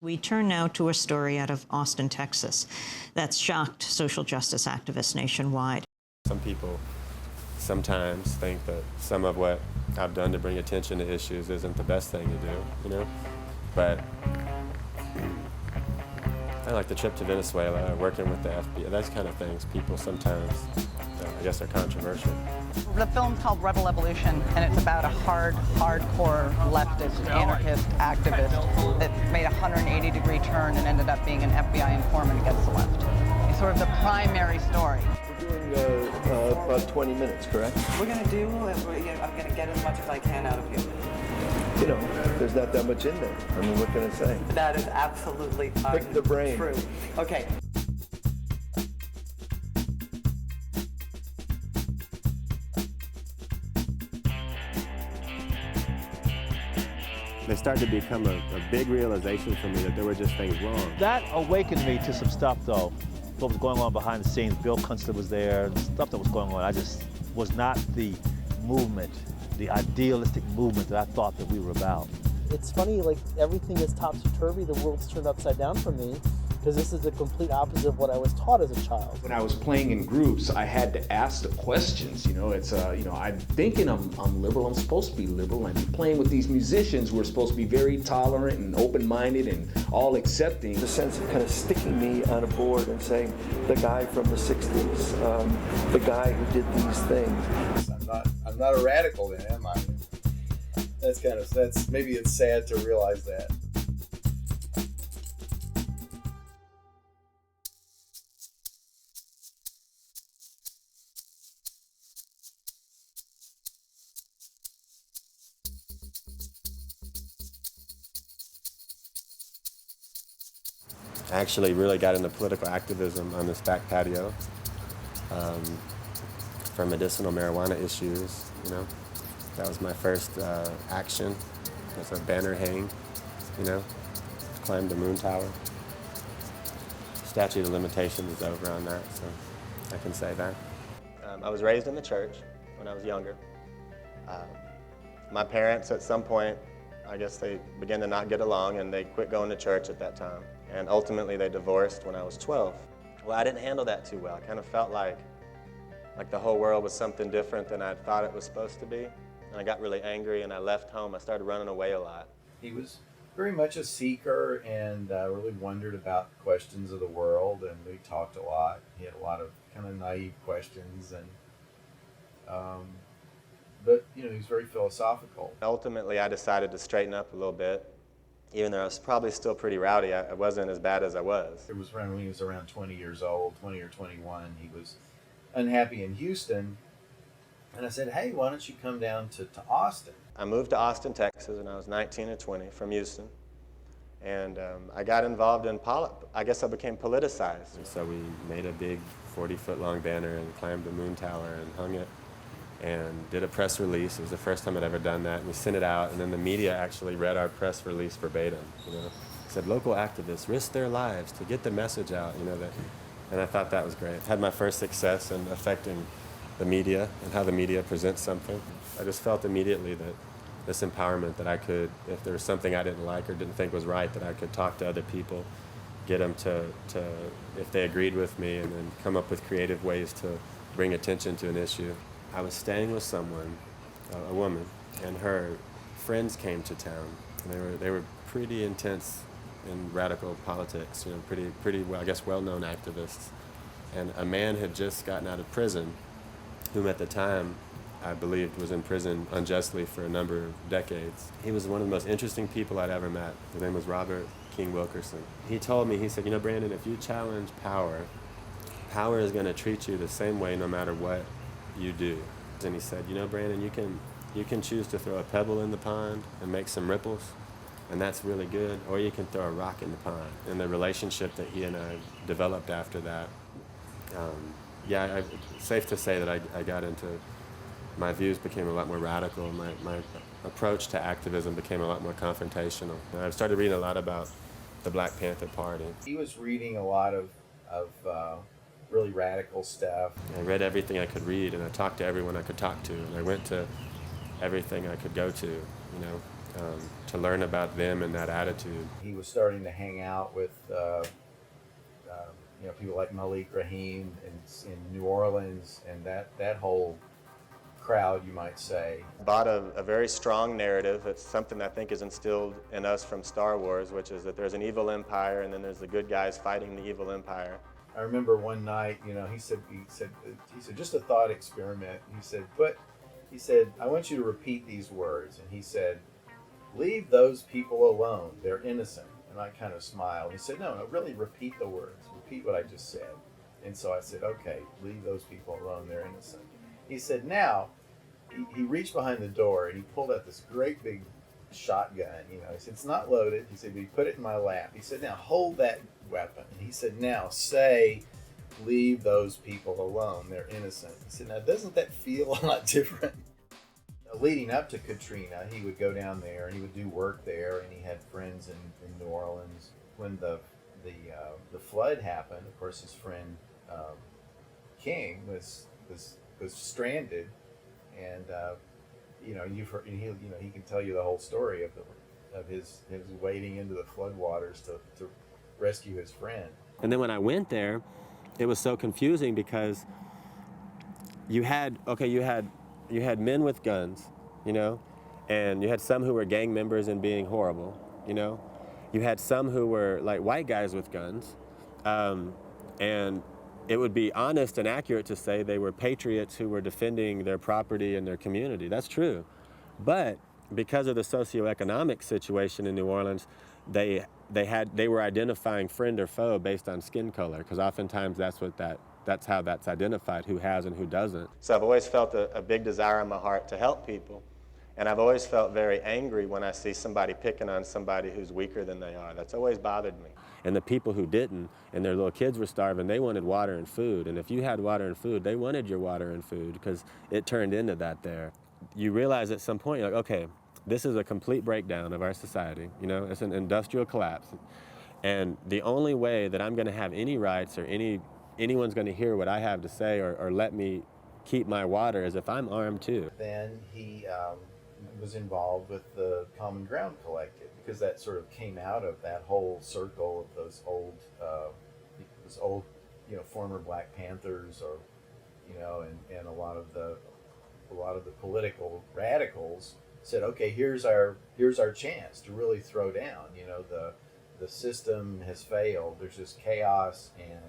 We turn now to a story out of Austin, Texas, that's shocked social justice activists nationwide. Some people sometimes think that some of what I've done to bring attention to issues isn't the best thing to do, you know? But I like the trip to Venezuela, working with the FBI, those kind of things. People sometimes, I guess, are controversial. The film's called Rebel Evolution, and it's about a hardcore leftist, anarchist activist that made a 180-degree turn and ended up being an FBI informant against the left. It's sort of the primary story. We're doing about 20 minutes, correct? I'm going to get as much as I can out of you. You know, there's not that much in there. I mean, what can I say? That is absolutely Pick the brain. True. Okay. They started to become a big realization for me that there were just things wrong. That awakened me to some stuff, though. What was going on behind the scenes. Bill Kunstler was there, the stuff that was going on. I just was not the movement, the idealistic movement that I thought that we were about. It's funny, like everything is topsy-turvy, the world's turned upside down for me, because this is the complete opposite of what I was taught as a child. When I was playing in groups, I had to ask the questions. You know, it's I'm thinking I'm liberal. I'm supposed to be liberal, and playing with these musicians who are supposed to be very tolerant and open-minded and all accepting. The sense of kind of sticking me on a board and saying, the guy from the '60s, the guy who did these things. I'm not a radical then, am I? Maybe it's sad to realize that. I actually really got into political activism on this back patio for medicinal marijuana issues, you know. That was my first action. That's a banner hang, you know, climbed the moon tower. Statute of limitations is over on that, so I can say that. I was raised in the church when I was younger. My parents, at some point, I guess they began to not get along and they quit going to church at that time. And ultimately they divorced when I was 12. Well, I didn't handle that too well. I kind of felt like the whole world was something different than I thought it was supposed to be. And I got really angry and I left home. I started running away a lot. He was very much a seeker and really wondered about questions of the world, and we talked a lot. He had a lot of kind of naive questions, and but you know, he was very philosophical. Ultimately, I decided to straighten up a little bit. Even though I was probably still pretty rowdy, I wasn't as bad as I was. It was when he was around 20 years old, 20 or 21. He was unhappy in Houston. And I said, hey, why don't you come down to Austin? I moved to Austin, Texas, when I was 19 or 20 from Houston. And I got involved in I guess I became politicized. And so we made a big 40-foot-long banner and climbed the moon tower and hung it and did a press release. It was the first time I'd ever done that. And we sent it out, and then the media actually read our press release verbatim. You know, it said local activists risk their lives to get the message out. You know that, and I thought that was great. Had my first success in affecting the media and how the media presents something. I just felt immediately that this empowerment that I could, if there was something I didn't like or didn't think was right, that I could talk to other people, get them to if they agreed with me, and then come up with creative ways to bring attention to an issue. I was staying with someone, a woman, and her friends came to town. And they were pretty intense in radical politics, you know, pretty well, I guess, well-known activists. And a man had just gotten out of prison, whom at the time I believed was in prison unjustly for a number of decades. He was one of the most interesting people I'd ever met. His name was Robert King Wilkerson. He told me, he said, you know, Brandon, if you challenge power, power is going to treat you the same way no matter what you do. And he said, you know, Brandon, you can choose to throw a pebble in the pond and make some ripples, and that's really good, or you can throw a rock in the pond. And the relationship that he and I developed after that, it's safe to say that I got into, my views became a lot more radical. My approach to activism became a lot more confrontational. And I started reading a lot about the Black Panther Party. He was reading a lot of really radical stuff. I read everything I could read, and I talked to everyone I could talk to, and I went to everything I could go to, you know. to learn about them and that attitude. He was starting to hang out with people like Malik Rahim in New Orleans, and that whole crowd, you might say. Bought a very strong narrative. It's something I think is instilled in us from Star Wars, which is that there's an evil empire and then there's the good guys fighting the evil empire. I remember one night, he said, just a thought experiment. He said, I want you to repeat these words. And he said, leave those people alone. They're innocent. And I kind of smiled. He said, no, really repeat the words. Repeat what I just said. And so I said, okay, leave those people alone. They're innocent. He said, now, he reached behind the door and he pulled out this great big shotgun. He said, it's not loaded. He said, but he put it in my lap. He said, now hold that weapon. And he said, now say, leave those people alone. They're innocent. He said, now doesn't that feel a lot different? Leading up to Katrina, he would go down there and he would do work there, and he had friends in New Orleans. When the flood happened, of course, his friend King was stranded, and he can tell you the whole story of his wading into the floodwaters to rescue his friend. And then when I went there, it was so confusing because you had men with guns, and you had some who were gang members and being horrible, You had some who were like white guys with guns, and it would be honest and accurate to say they were patriots who were defending their property and their community. That's true. But because of the socioeconomic situation in New Orleans, they were identifying friend or foe based on skin color, because oftentimes that's how that's identified, who has and who doesn't. So I've always felt a big desire in my heart to help people. And I've always felt very angry when I see somebody picking on somebody who's weaker than they are. That's always bothered me. And the people who didn't, and their little kids were starving, they wanted water and food. And if you had water and food, they wanted your water and food, because it turned into that there. You realize at some point, you're like, okay, this is a complete breakdown of our society. It's an industrial collapse. And the only way that I'm going to have any rights or anyone's going to hear what I have to say or let me keep my water is if I'm armed too. Then he was involved with the Common Ground Collective, because that sort of came out of that whole circle of those old former Black Panthers, or and a lot of the political radicals said, okay, here's our chance to really throw down. The system has failed. There's just chaos and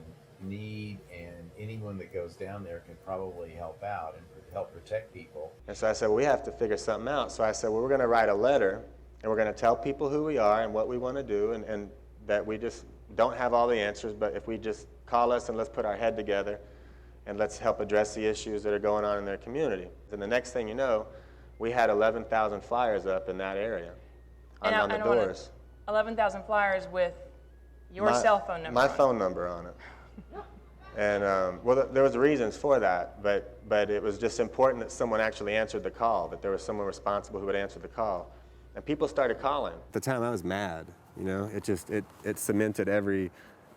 need, and anyone that goes down there can probably help out and help protect people. And so I said, well, we have to figure something out. So I said, well, we're going to write a letter, and we're going to tell people who we are and what we want to do, and that we just don't have all the answers, but if we just call us and let's put our head together and let's help address the issues that are going on in their community. And the next thing you know, we had 11,000 flyers up in that area on the doors. 11,000 flyers with your cell phone number. My phone number on it. And there was reasons for that, but it was just important that someone actually answered the call, that there was someone responsible who would answer the call. And people started calling. At the time I was mad, it cemented every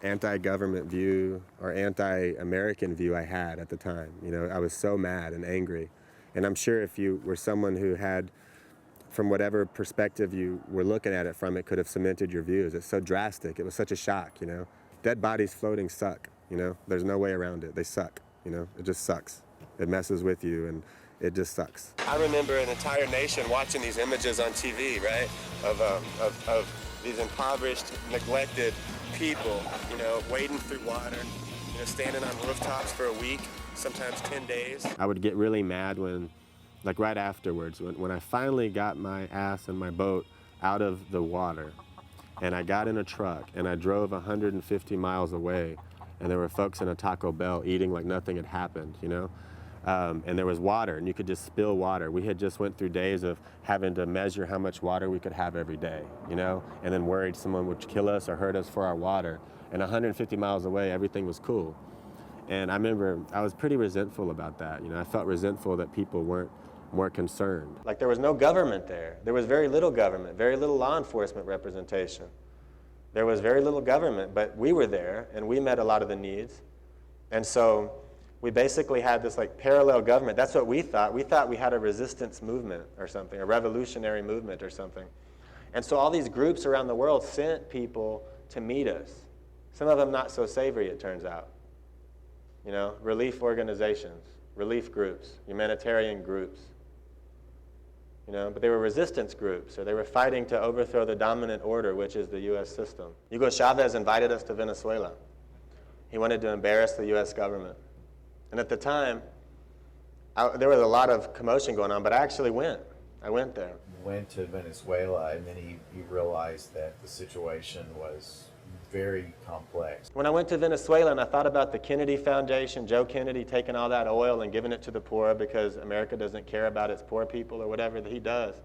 anti-government view or anti-American view I had at the time. I was so mad and angry. And I'm sure if you were someone who had, from whatever perspective you were looking at it from, it could have cemented your views. It's so drastic. It was such a shock, Dead bodies floating suck, There's no way around it. They suck, It just sucks. It messes with you, and it just sucks. I remember an entire nation watching these images on TV, right, of these impoverished, neglected people, wading through water, standing on rooftops for a week, sometimes 10 days. I would get really mad when, right afterwards, when I finally got my ass and my boat out of the water, and I got in a truck, and I drove 150 miles away, and there were folks in a Taco Bell eating like nothing had happened, and there was water, and you could just spill water. We had just went through days of having to measure how much water we could have every day, and then worried someone would kill us or hurt us for our water. And 150 miles away, everything was cool. And I remember I was pretty resentful about that. I felt resentful that people weren't more concerned. Like there was no government there. There was very little government, very little law enforcement representation. There was very little government, but we were there and we met a lot of the needs. And so We basically had this like parallel government. That's what we thought. We thought we had a resistance movement or something, a revolutionary movement or something. And so all these groups around the world sent people to meet us. Some of them not so savory, it turns out. You know, relief organizations, relief groups, humanitarian groups. You know, but they were resistance groups, or they were fighting to overthrow the dominant order, which is the U.S. system. Hugo Chavez invited us to Venezuela. He wanted to embarrass the U.S. government. And at the time, there was a lot of commotion going on, but I actually went. I went there. Went to Venezuela, and then he realized that the situation was very complex. When I went to Venezuela and I thought about the Kennedy Foundation, Joe Kennedy taking all that oil and giving it to the poor because America doesn't care about its poor people or whatever that he does.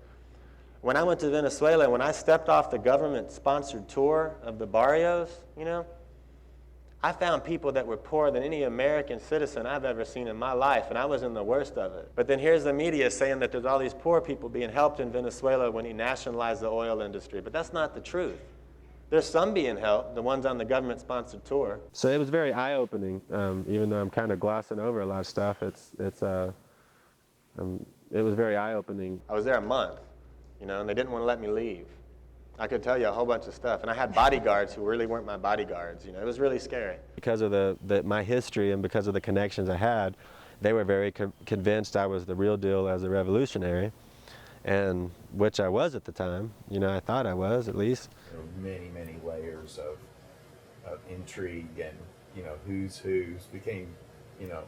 When I went to Venezuela, when I stepped off the government-sponsored tour of the barrios, you know, I found people that were poorer than any American citizen I've ever seen in my life, and I was in the worst of it. But then here's the media saying that there's all these poor people being helped in Venezuela when he nationalized the oil industry, but that's not the truth. There's some being helped, the ones on the government-sponsored tour. So it was very eye-opening, even though I'm kind of glossing over a lot of stuff. It was very eye-opening. I was there a month, you know, and they didn't want to let me leave. I could tell you a whole bunch of stuff, and I had bodyguards who really weren't my bodyguards. You know, it was really scary. Because of my history and because of the connections I had, they were very convinced I was the real deal as a revolutionary, and which I was at the time. You know, I thought I was, at least. There were many, many layers of intrigue, and you know, who's became, you know,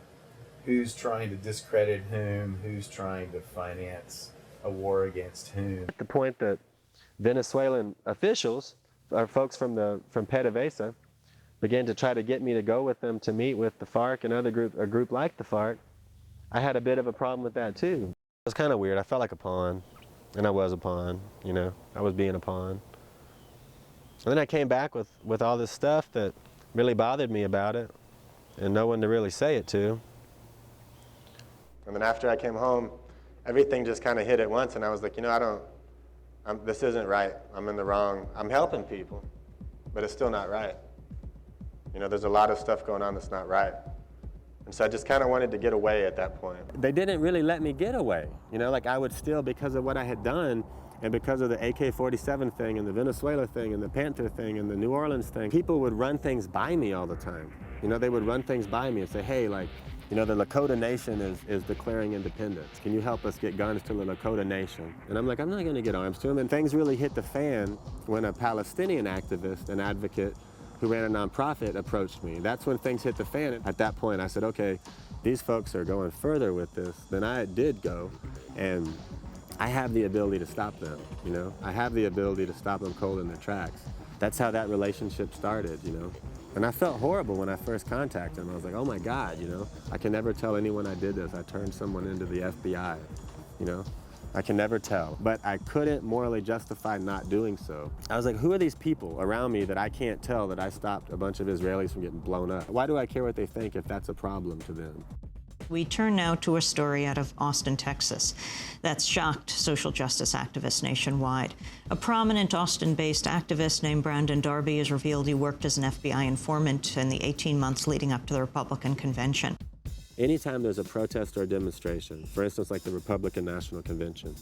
who's trying to discredit whom, who's trying to finance a war against whom. At the point that Venezuelan officials, or folks from PDVSA, began to try to get me to go with them to meet with the FARC and a group like the FARC, I had a bit of a problem with that too. It was kind of weird. I felt like a pawn, and I was a pawn, you know. I was being a pawn. And then I came back with all this stuff that really bothered me about it, and no one to really say it to. And then after I came home, everything just kind of hit at once, and I was like, you know, this isn't right. I'm in the wrong. I'm helping people, but it's still not right. You know, there's a lot of stuff going on that's not right. And so I just kind of wanted to get away at that point. They didn't really let me get away. You know, like I would still, because of what I had done, and because of the AK-47 thing, and the Venezuela thing, and the Panther thing, and the New Orleans thing, people would run things by me all the time. You know, they would run things by me and say, hey, like, you know, the Lakota Nation is declaring independence. Can you help us get guns to the Lakota Nation? And I'm like, I'm not going to get arms to them. And things really hit the fan when a Palestinian activist and advocate who ran a nonprofit approached me. That's when things hit the fan. At that point, I said, okay, these folks are going further with this than I did go, and I have the ability to stop them, you know? I have the ability to stop them cold in their tracks. That's how that relationship started, you know? And I felt horrible when I first contacted him. I was like, oh my God, you know? I can never tell anyone I did this. I turned someone into the FBI, you know? I can never tell. But I couldn't morally justify not doing so. I was like, who are these people around me that I can't tell that I stopped a bunch of Israelis from getting blown up? Why do I care what they think if that's a problem to them? We turn now to a story out of Austin, Texas, that's shocked social justice activists nationwide. A prominent Austin-based activist named Brandon Darby has revealed he worked as an FBI informant in the 18 months leading up to the Republican convention. Anytime there's a protest or a demonstration, for instance, like the Republican National Convention,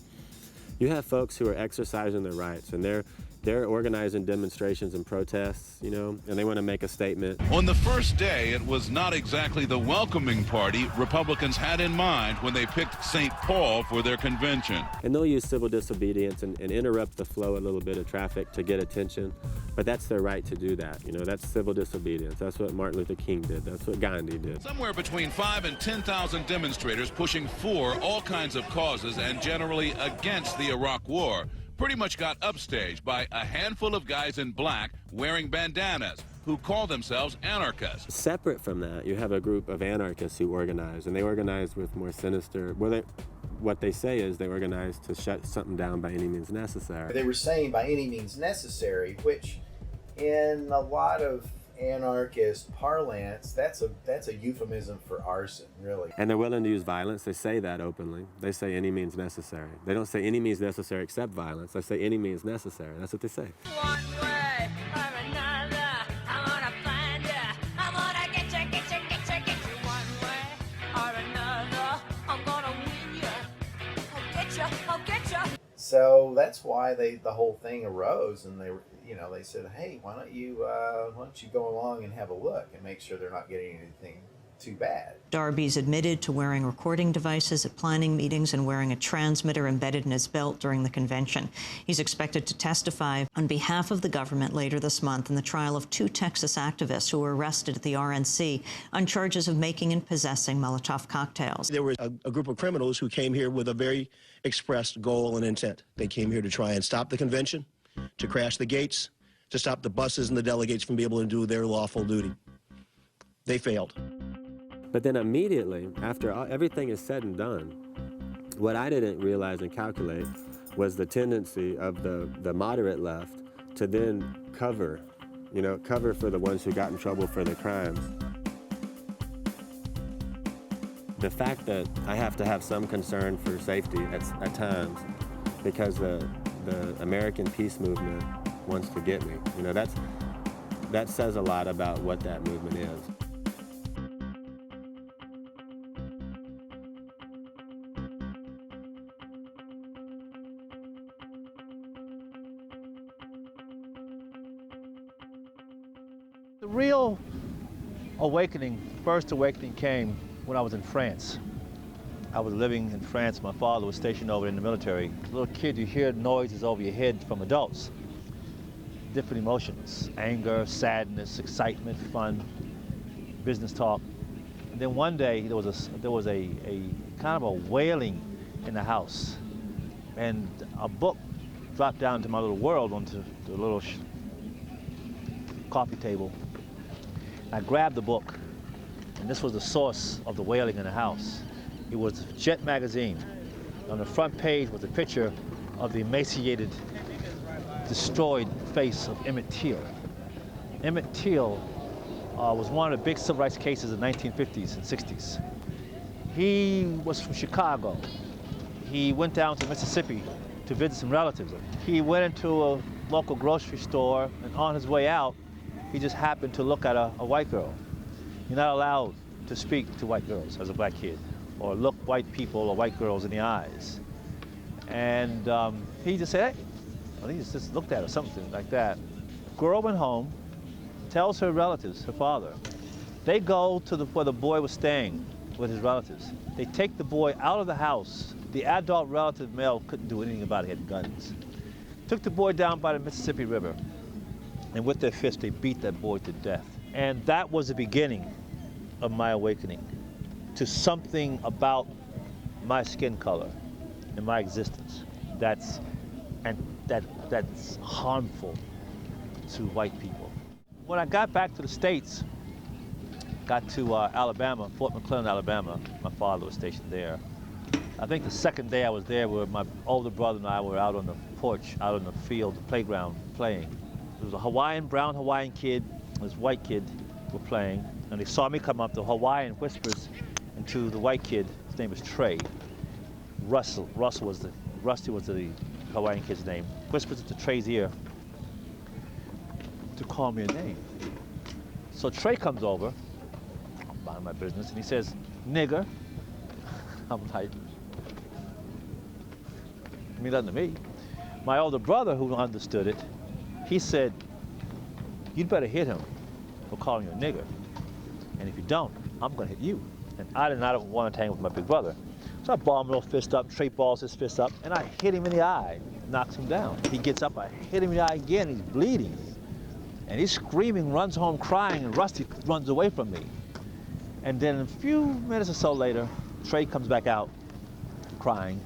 you have folks who are exercising their rights, and they're organizing demonstrations and protests, you know, and they want to make a statement. On the first day, it was not exactly the welcoming party Republicans had in mind when they picked St. Paul for their convention. And they'll use civil disobedience and interrupt the flow a little bit of traffic to get attention, but that's their right to do that, you know, that's civil disobedience. That's what Martin Luther King did. That's what Gandhi did. Somewhere between 5,000 and 10,000 demonstrators pushing for all kinds of causes and generally against the Iraq War pretty much got upstaged by a handful of guys in black wearing bandanas who call themselves anarchists. Separate from that, you have a group of anarchists who organize, and they organize with more sinister, what they say is they organize to shut something down by any means necessary. They were saying by any means necessary, which in a lot of anarchist parlance, that's a euphemism for arson, really. And they're willing to use violence. They say that openly. They say any means necessary. They don't say any means necessary except violence. They say any means necessary. That's what they say. One way or another, I'm gonna find ya. I'm gonna get you one way so that's why the whole thing arose, and they said, hey, why don't you go along and have a look and make sure they're not getting anything too bad. Darby's admitted to wearing recording devices at planning meetings and wearing a transmitter embedded in his belt during the convention. He's expected to testify on behalf of the government later this month in the trial of 2 Texas activists who were arrested at the RNC on charges of making and possessing Molotov cocktails. There were a group of criminals who came here with a very expressed goal and intent. They came here to try and stop the convention, to crash the gates, to stop the buses and the delegates from being able to do their lawful duty. They failed. But then immediately, after everything is said and done, what I didn't realize and calculate was the tendency of the moderate left to then cover for the ones who got in trouble for the crimes. The fact that I have to have some concern for safety at times because the American peace movement wants to get me, that says a lot about what that movement is. The real awakening, first awakening, came when I was in France. I was living in France. My father was stationed over in the military. As a little kid, you hear noises over your head from adults. Different emotions, anger, sadness, excitement, fun, business talk. And then one day, there was a kind of a wailing in the house. And a book dropped down into my little world onto the little coffee table. I grabbed the book, and this was the source of the wailing in the house. It was Jet magazine. On the front page was a picture of the emaciated, destroyed face of Emmett Till. Emmett Till was one of the big civil rights cases in the 1950s and 60s. He was from Chicago. He went down to Mississippi to visit some relatives. He went into a local grocery store, and on his way out, he just happened to look at a white girl. You're not allowed to speak to white girls as a black kid, or look white people or white girls in the eyes. And he just said, hey, well, he just looked at her, something like that. Girl went home, tells her relatives, her father. They go to where the boy was staying with his relatives. They take the boy out of the house. The adult relative male couldn't do anything about it, he had guns. Took the boy down by the Mississippi River, and with their fists, they beat that boy to death. And that was the beginning of my awakening to something about my skin color and my existence that's harmful to white people. When I got back to the States, got to Alabama, Fort McClellan, Alabama, my father was stationed there. I think the second day I was there, where my older brother and I were out on the porch, out on the field, the playground, playing. There was a brown Hawaiian kid, and this white kid were playing, and they saw me come up. The Hawaiian whispers into the white kid. His name was Trey. Rusty was the Hawaiian kid's name. Whispers into Trey's ear to call me a name. So Trey comes over, I'm minding my business, and he says, nigger. I'm like, I mean, nothing to me. My older brother, who understood it, he said, you'd better hit him for calling you a nigger. And if you don't, I'm gonna hit you. And I did not want to hang with my big brother. So I ball my little fist up, Trey balls his fist up, and I hit him in the eye, knocks him down. He gets up, I hit him in the eye again, he's bleeding. And he's screaming, runs home crying, and Rusty runs away from me. And then a few minutes or so later, Trey comes back out, crying,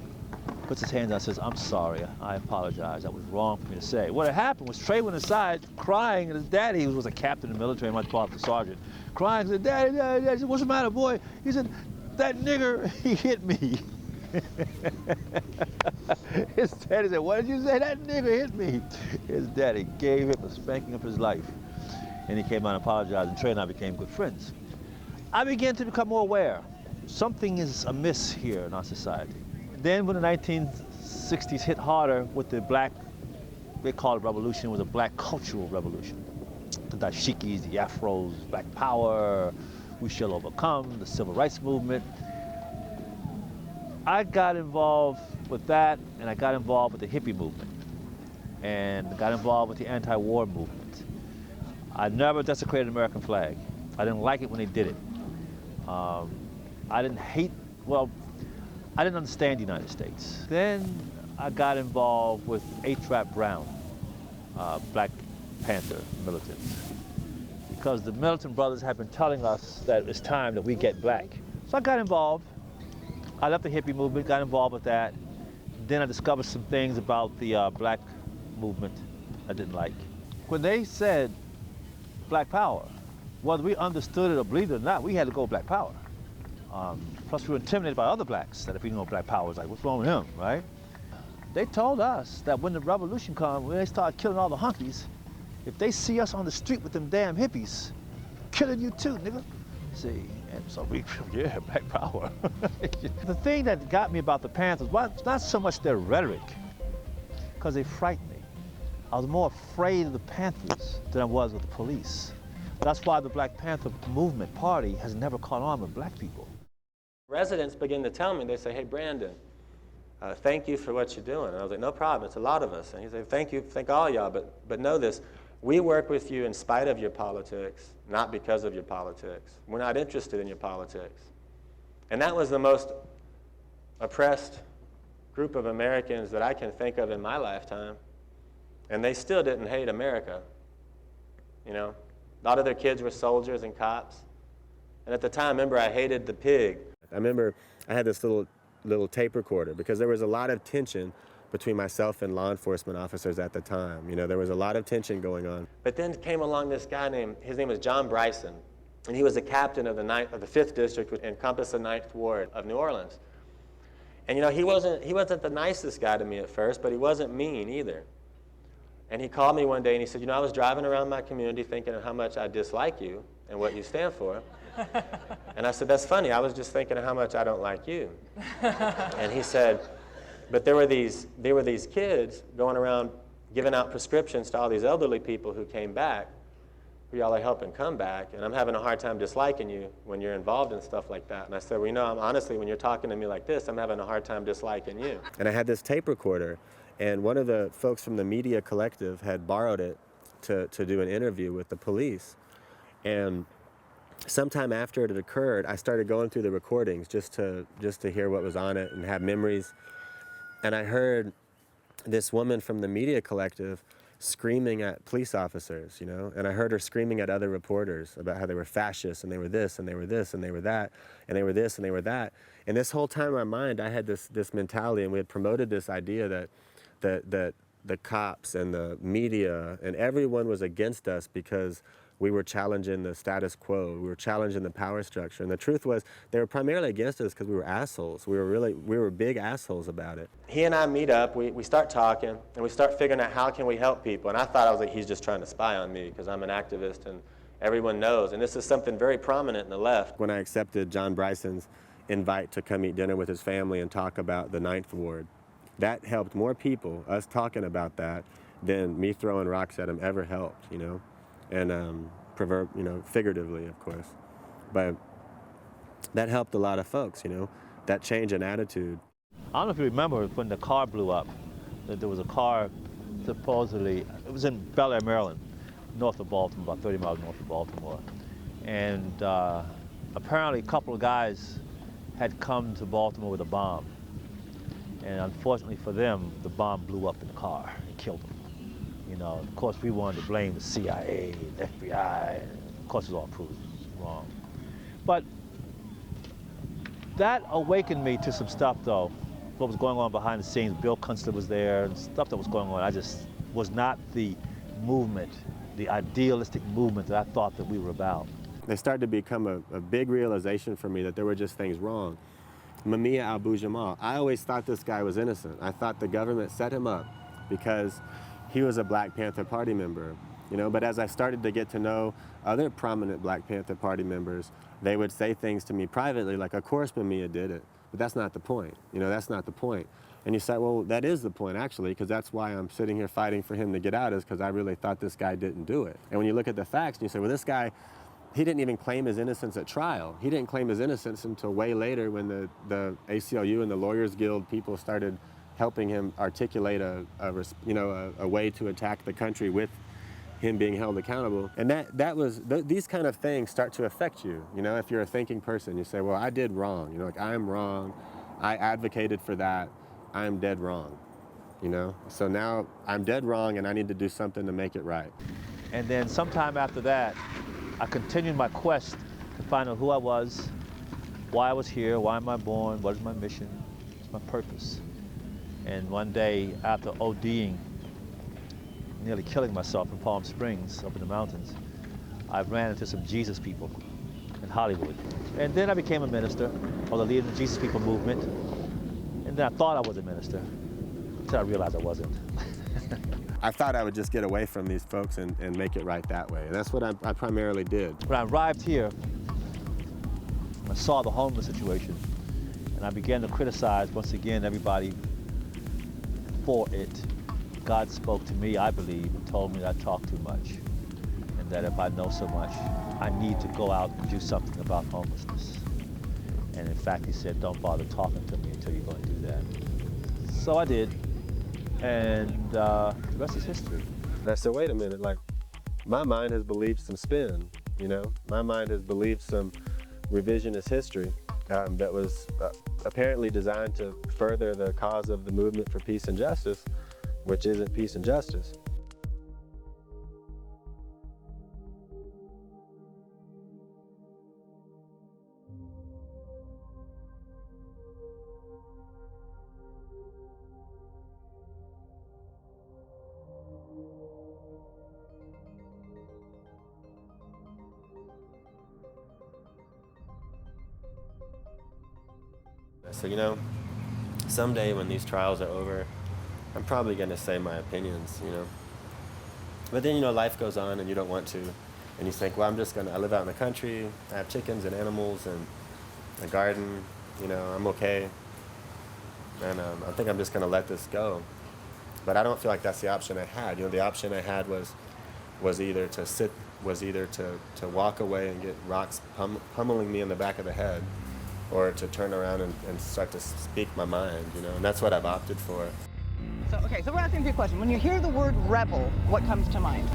puts his hands out and says, I'm sorry, I apologize, that was wrong for me to say. What had happened was Trey went inside crying, and his daddy, who was a captain in the military, my father was a sergeant, crying, said, Daddy, I said, what's the matter, boy? He said, that nigger, he hit me. His daddy said, what did you say? That nigger hit me. His daddy gave him a spanking of his life. And he came out and apologized, and Trey and I became good friends. I began to become more aware. Something is amiss here in our society. Then when the 1960s hit harder with the black, they call it revolution, it was a black cultural revolution. The dashikis, the afros, black power, we shall overcome, the civil rights movement. I got involved with that, and I got involved with the hippie movement, and got involved with the anti-war movement. I never desecrated the American flag. I didn't like it when they did it. I didn't hate, well, I didn't understand the United States. Then I got involved with A-Trap Brown, Black Panther militants, because the militant brothers had been telling us that it's time that we get black. So I got involved. I left the hippie movement, got involved with that. Then I discovered some things about the black movement I didn't like. When they said black power, whether we understood it or believed it or not, we had to go black power. Plus we were intimidated by other blacks, that if you know black power, it's like, what's wrong with him, right? They told us that when the revolution comes, when they start killing all the hunkies, if they see us on the street with them damn hippies, killing you too, nigga. See, and so we, yeah, black power. The thing that got me about the Panthers was not so much their rhetoric, because they frightened me. I was more afraid of the Panthers than I was of the police. That's why the Black Panther movement party has never caught on with black people. Residents begin to tell me, they say, hey, Brandon, thank you for what you're doing. And I was like, no problem, it's a lot of us. And he said, thank you, thank all y'all, but know this, we work with you in spite of your politics, not because of your politics. We're not interested in your politics. And that was the most oppressed group of Americans that I can think of in my lifetime. And they still didn't hate America. You know, a lot of their kids were soldiers and cops. And at the time, remember, I hated the pig. I remember I had this little tape recorder because there was a lot of tension between myself and law enforcement officers at the time. You know, there was a lot of tension going on. But then came along this guy his name was John Bryson, and he was the captain of the 5th District, which encompassed the 9th Ward of New Orleans. And you know, he wasn't the nicest guy to me at first, but he wasn't mean either. And he called me one day and he said, you know, I was driving around my community thinking of how much I dislike you and what you stand for. And I said, that's funny, I was just thinking of how much I don't like you. And he said, but there were these kids going around giving out prescriptions to all these elderly people who came back, who y'all are helping come back, and I'm having a hard time disliking you when you're involved in stuff like that. And I said, well, you know, honestly, when you're talking to me like this, I'm having a hard time disliking you. And I had this tape recorder, and one of the folks from the media collective had borrowed it to do an interview with the police. And sometime after it had occurred, I started going through the recordings just to hear what was on it and have memories. And I heard this woman from the media collective screaming at police officers, you know, and I heard her screaming at other reporters about how they were fascists and they were this and they were this and they were that and they were this and they were that. And this whole time in my mind, I had this mentality, and we had promoted this idea that the cops and the media and everyone was against us because we were challenging the status quo. We were challenging the power structure. And the truth was, they were primarily against us because we were assholes. We were big assholes about it. He and I meet up, we start talking, and we start figuring out how can we help people. And I thought, I was like, he's just trying to spy on me because I'm an activist and everyone knows. And this is something very prominent in the left. When I accepted John Bryson's invite to come eat dinner with his family and talk about the 9th Ward, that helped more people, us talking about that, than me throwing rocks at him ever helped, you know? And figuratively, of course. But that helped a lot of folks, you know, that change in attitude. I don't know if you remember when the car blew up, that there was a car supposedly, it was in Bel Air, Maryland, north of Baltimore, about 30 miles north of Baltimore. And apparently a couple of guys had come to Baltimore with a bomb. And unfortunately for them, the bomb blew up in the car and killed them. You know, of course, we wanted to blame the CIA, the FBI, and of course, it's all proved wrong. But that awakened me to some stuff, though. What was going on behind the scenes, Bill Kunstler was there, and stuff that was going on. I just was not the movement, the idealistic movement that I thought that we were about. They started to become a big realization for me that there were just things wrong. Mumia Abu Jamal, I always thought this guy was innocent. I thought the government set him up because he was a Black Panther Party member, you know, but as I started to get to know other prominent Black Panther Party members, they would say things to me privately like, of course Mumia did it, but that's not the point, you know, that's not the point. And you say, well, that is the point actually, because that's why I'm sitting here fighting for him to get out, is because I really thought this guy didn't do it. And when you look at the facts and you say, well, this guy, he didn't even claim his innocence at trial. He didn't claim his innocence until way later when the ACLU and the Lawyers Guild people started helping him articulate a way to attack the country with him being held accountable. And these kind of things start to affect you. You know, if you're a thinking person, you say, well, I did wrong. You know, like, I'm wrong. I advocated for that. I'm dead wrong. You know, so now I'm dead wrong and I need to do something to make it right. And then sometime after that, I continued my quest to find out who I was, why I was here, why am I born, what is my mission, what's my purpose. And one day, after ODing, nearly killing myself in Palm Springs, up in the mountains, I ran into some Jesus people in Hollywood. And then I became a minister, or the leader of the Jesus People movement. And then I thought I was a minister, until I realized I wasn't. I thought I would just get away from these folks and make it right that way. And that's what I primarily did. When I arrived here, I saw the homeless situation, and I began to criticize, once again, everybody for it. God spoke to me, I believe, and told me that I talk too much, and that if I know so much, I need to go out and do something about homelessness. And in fact, he said, don't bother talking to me until you go and do that. So I did, and the rest is history. And I said, wait a minute, like, my mind has believed some spin, you know? My mind has believed some revisionist history that was apparently designed to further the cause of the movement for peace and justice, which isn't peace and justice. So, you know, someday when these trials are over, I'm probably going to say my opinions, you know. But then, you know, life goes on and you don't want to. And you think, well, I live out in the country, I have chickens and animals and a garden, you know, I'm okay. And I think I'm just going to let this go. But I don't feel like that's the option I had. You know, the option I had was either to walk away and get rocks pummeling me in the back of the head, or to turn around and start to speak my mind, you know, and that's what I've opted for. So we're asking you a question. When you hear the word rebel, what comes to mind?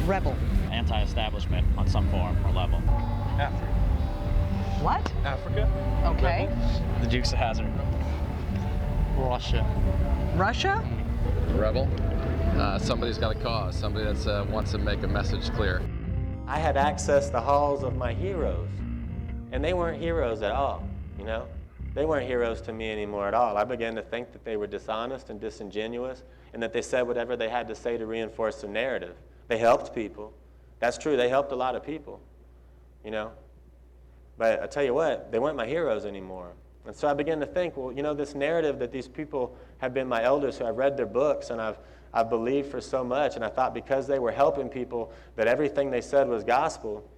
Rebel. Anti-establishment on some form or level. Africa. What? Africa. Okay. Rebel. The Dukes of Hazzard. Russia. Russia? Rebel. Somebody's got a cause. Somebody that wants to make a message clear. I had accessed the halls of my heroes, and they weren't heroes at all, you know? They weren't heroes to me anymore at all. I began to think that they were dishonest and disingenuous, and that they said whatever they had to say to reinforce the narrative. They helped people. That's true, they helped a lot of people, you know? But I tell you what, they weren't my heroes anymore. And so I began to think, well, you know, this narrative that these people have been my elders who I've read their books and I've believed for so much, and I thought because they were helping people that everything they said was gospel,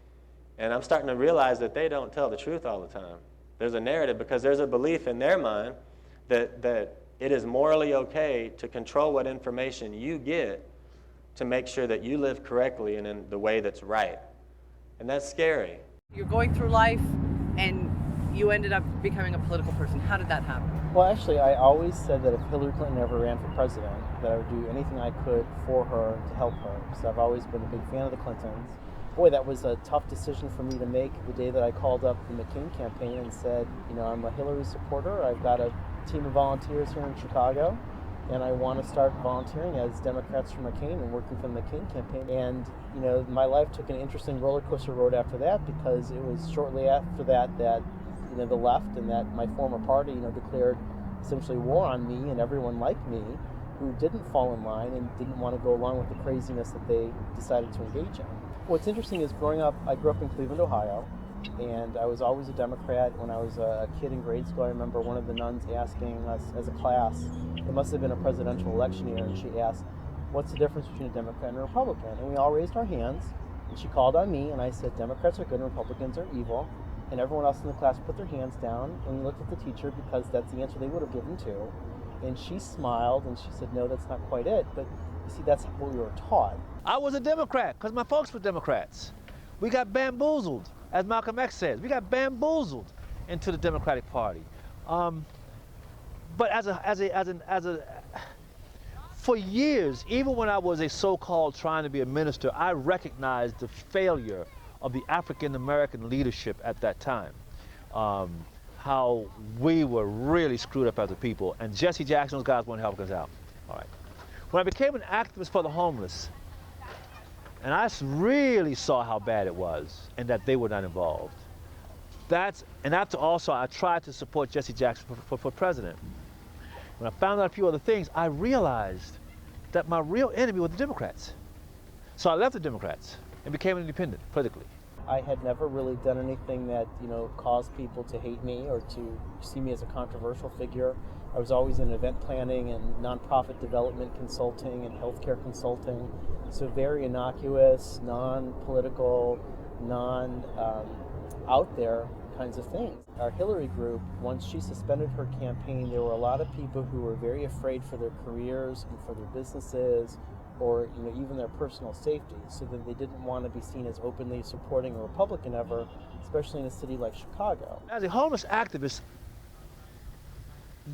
and I'm starting to realize that they don't tell the truth all the time. There's a narrative because there's a belief in their mind that it is morally okay to control what information you get to make sure that you live correctly and in the way that's right. And that's scary. You're going through life and you ended up becoming a political person. How did that happen? Well, actually, I always said that if Hillary Clinton ever ran for president, that I would do anything I could for her to help her. So I've always been a big fan of the Clintons. Boy, that was a tough decision for me to make the day that I called up the McCain campaign and said, you know, I'm a Hillary supporter. I've got a team of volunteers here in Chicago, and I want to start volunteering as Democrats for McCain and working for the McCain campaign. And, you know, my life took an interesting roller coaster road after that, because it was shortly after that you know, the left and that my former party, you know, declared essentially war on me and everyone like me who didn't fall in line and didn't want to go along with the craziness that they decided to engage in. What's interesting is I grew up in Cleveland, Ohio, and I was always a Democrat. When I was a kid in grade school, I remember one of the nuns asking us as a class, it must have been a presidential election year, and she asked, what's the difference between a Democrat and a Republican? And we all raised our hands, and she called on me, and I said, Democrats are good and Republicans are evil. And everyone else in the class put their hands down, and we looked at the teacher because that's the answer they would have given to. And she smiled, and she said, no, that's not quite it. But you see, that's what we were taught. I was a Democrat because my folks were Democrats. We got bamboozled, as Malcolm X says. We got bamboozled into the Democratic Party. But for years, even when I was a so-called trying to be a minister, I recognized the failure of the African-American leadership at that time. How we were really screwed up as a people, and Jesse Jackson, those guys want to help us out. All right. When I became an activist for the homeless, and I really saw how bad it was and that they were not involved. And after also I tried to support Jesse Jackson for president. When I found out a few other things, I realized that my real enemy were the Democrats. So I left the Democrats and became an independent politically. I had never really done anything that, caused people to hate me or to see me as a controversial figure. I was always in event planning and nonprofit development consulting and healthcare consulting. So very innocuous, non-political, out there kinds of things. Our Hillary group, once she suspended her campaign, there were a lot of people who were very afraid for their careers and for their businesses, or even their personal safety, so that they didn't want to be seen as openly supporting a Republican ever, especially in a city like Chicago. As a homeless activist,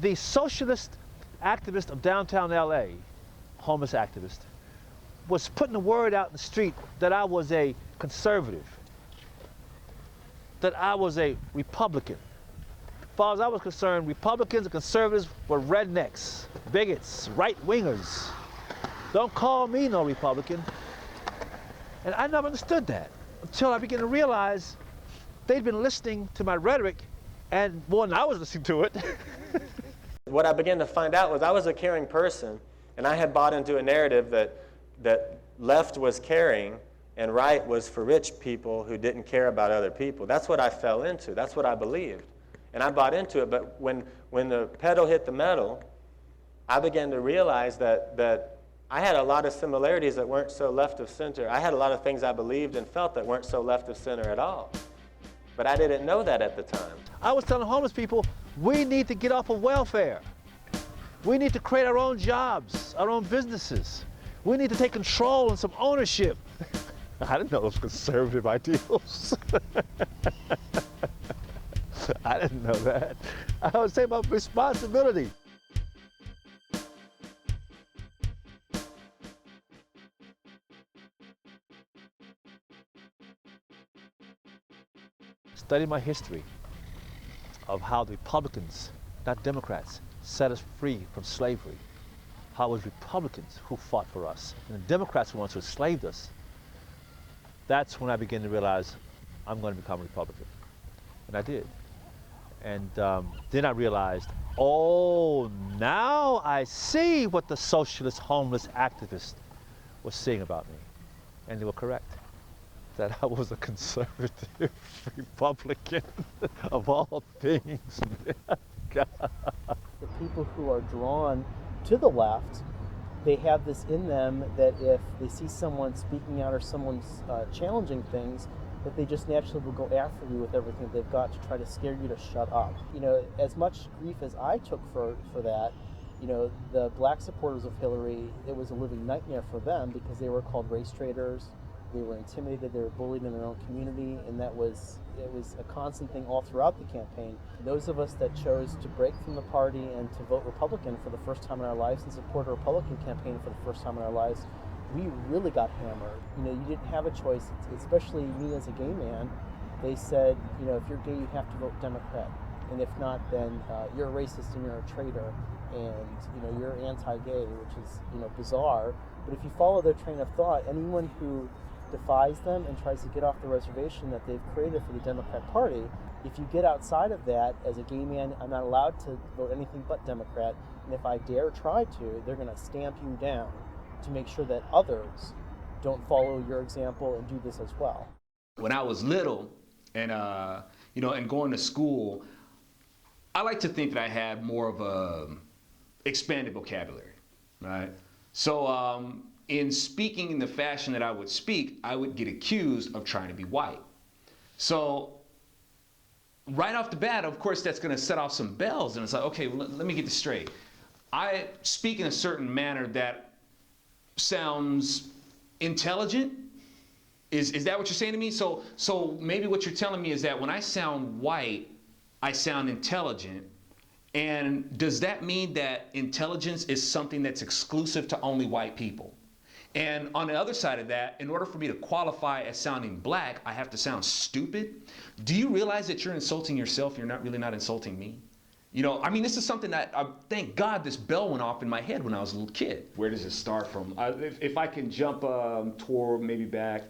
the socialist activist of downtown LA, homeless activist, was putting the word out in the street that I was a conservative, that I was a Republican. As far as I was concerned, Republicans and conservatives were rednecks, bigots, right-wingers. Don't call me no Republican. And I never understood that until I began to realize they'd been listening to my rhetoric, and more than I was listening to it. What I began to find out was I was a caring person, and I had bought into a narrative that left was caring and right was for rich people who didn't care about other people. That's what I fell into. That's what I believed. And I bought into it, but when the pedal hit the metal, I began to realize that I had a lot of similarities that weren't so left of center. I had a lot of things I believed and felt that weren't so left of center at all. But I didn't know that at the time. I was telling homeless people, we need to get off of welfare. We need to create our own jobs, our own businesses. We need to take control and some ownership. I didn't know those conservative ideals. I didn't know that. I was saying about responsibility. Study my history of how the Republicans, not Democrats, set us free from slavery. How it was Republicans who fought for us, and the Democrats were the ones who enslaved us. That's when I began to realize I'm going to become a Republican. And I did. And then I realized, oh, now I see what the socialist homeless activists were saying about me. And they were correct. That I was a conservative Republican of all things. God. The people who are drawn to the left, they have this in them that if they see someone speaking out or someone's challenging things, that they just naturally will go after you with everything they've got to try to scare you to shut up. As much grief as I took for that, the black supporters of Hillary, it was a living nightmare for them because they were called race traitors. They were intimidated, they were bullied in their own community, and it was a constant thing all throughout the campaign. Those of us that chose to break from the party and to vote Republican for the first time in our lives and support a Republican campaign for the first time in our lives, we really got hammered. You didn't have a choice, especially me as a gay man. They said, if you're gay, you have to vote Democrat. And if not, then you're a racist and you're a traitor, and you're anti-gay, which is bizarre. But if you follow their train of thought, anyone who defies them and tries to get off the reservation that they've created for the Democrat Party, if you get outside of that, as a gay man, I'm not allowed to vote anything but Democrat, and if I dare try to, they're going to stamp you down to make sure that others don't follow your example and do this as well. When I was little and and going to school, I like to think that I had more of a expanded vocabulary, right? So in speaking in the fashion that I would speak, I would get accused of trying to be white. So right off the bat, of course, that's going to set off some bells, and it's like, okay, well, let me get this straight. I speak in a certain manner that sounds intelligent. Is that what you're saying to me? So maybe what you're telling me is that when I sound white, I sound intelligent, And does that mean that intelligence is something that's exclusive to only white people? And on the other side of that, in order for me to qualify as sounding black, I have to sound stupid. Do you realize that you're insulting yourself? You're not insulting me? You know, I mean, this is something that, thank God this bell went off in my head when I was a little kid. Where does it start from? If I can jump toward maybe back,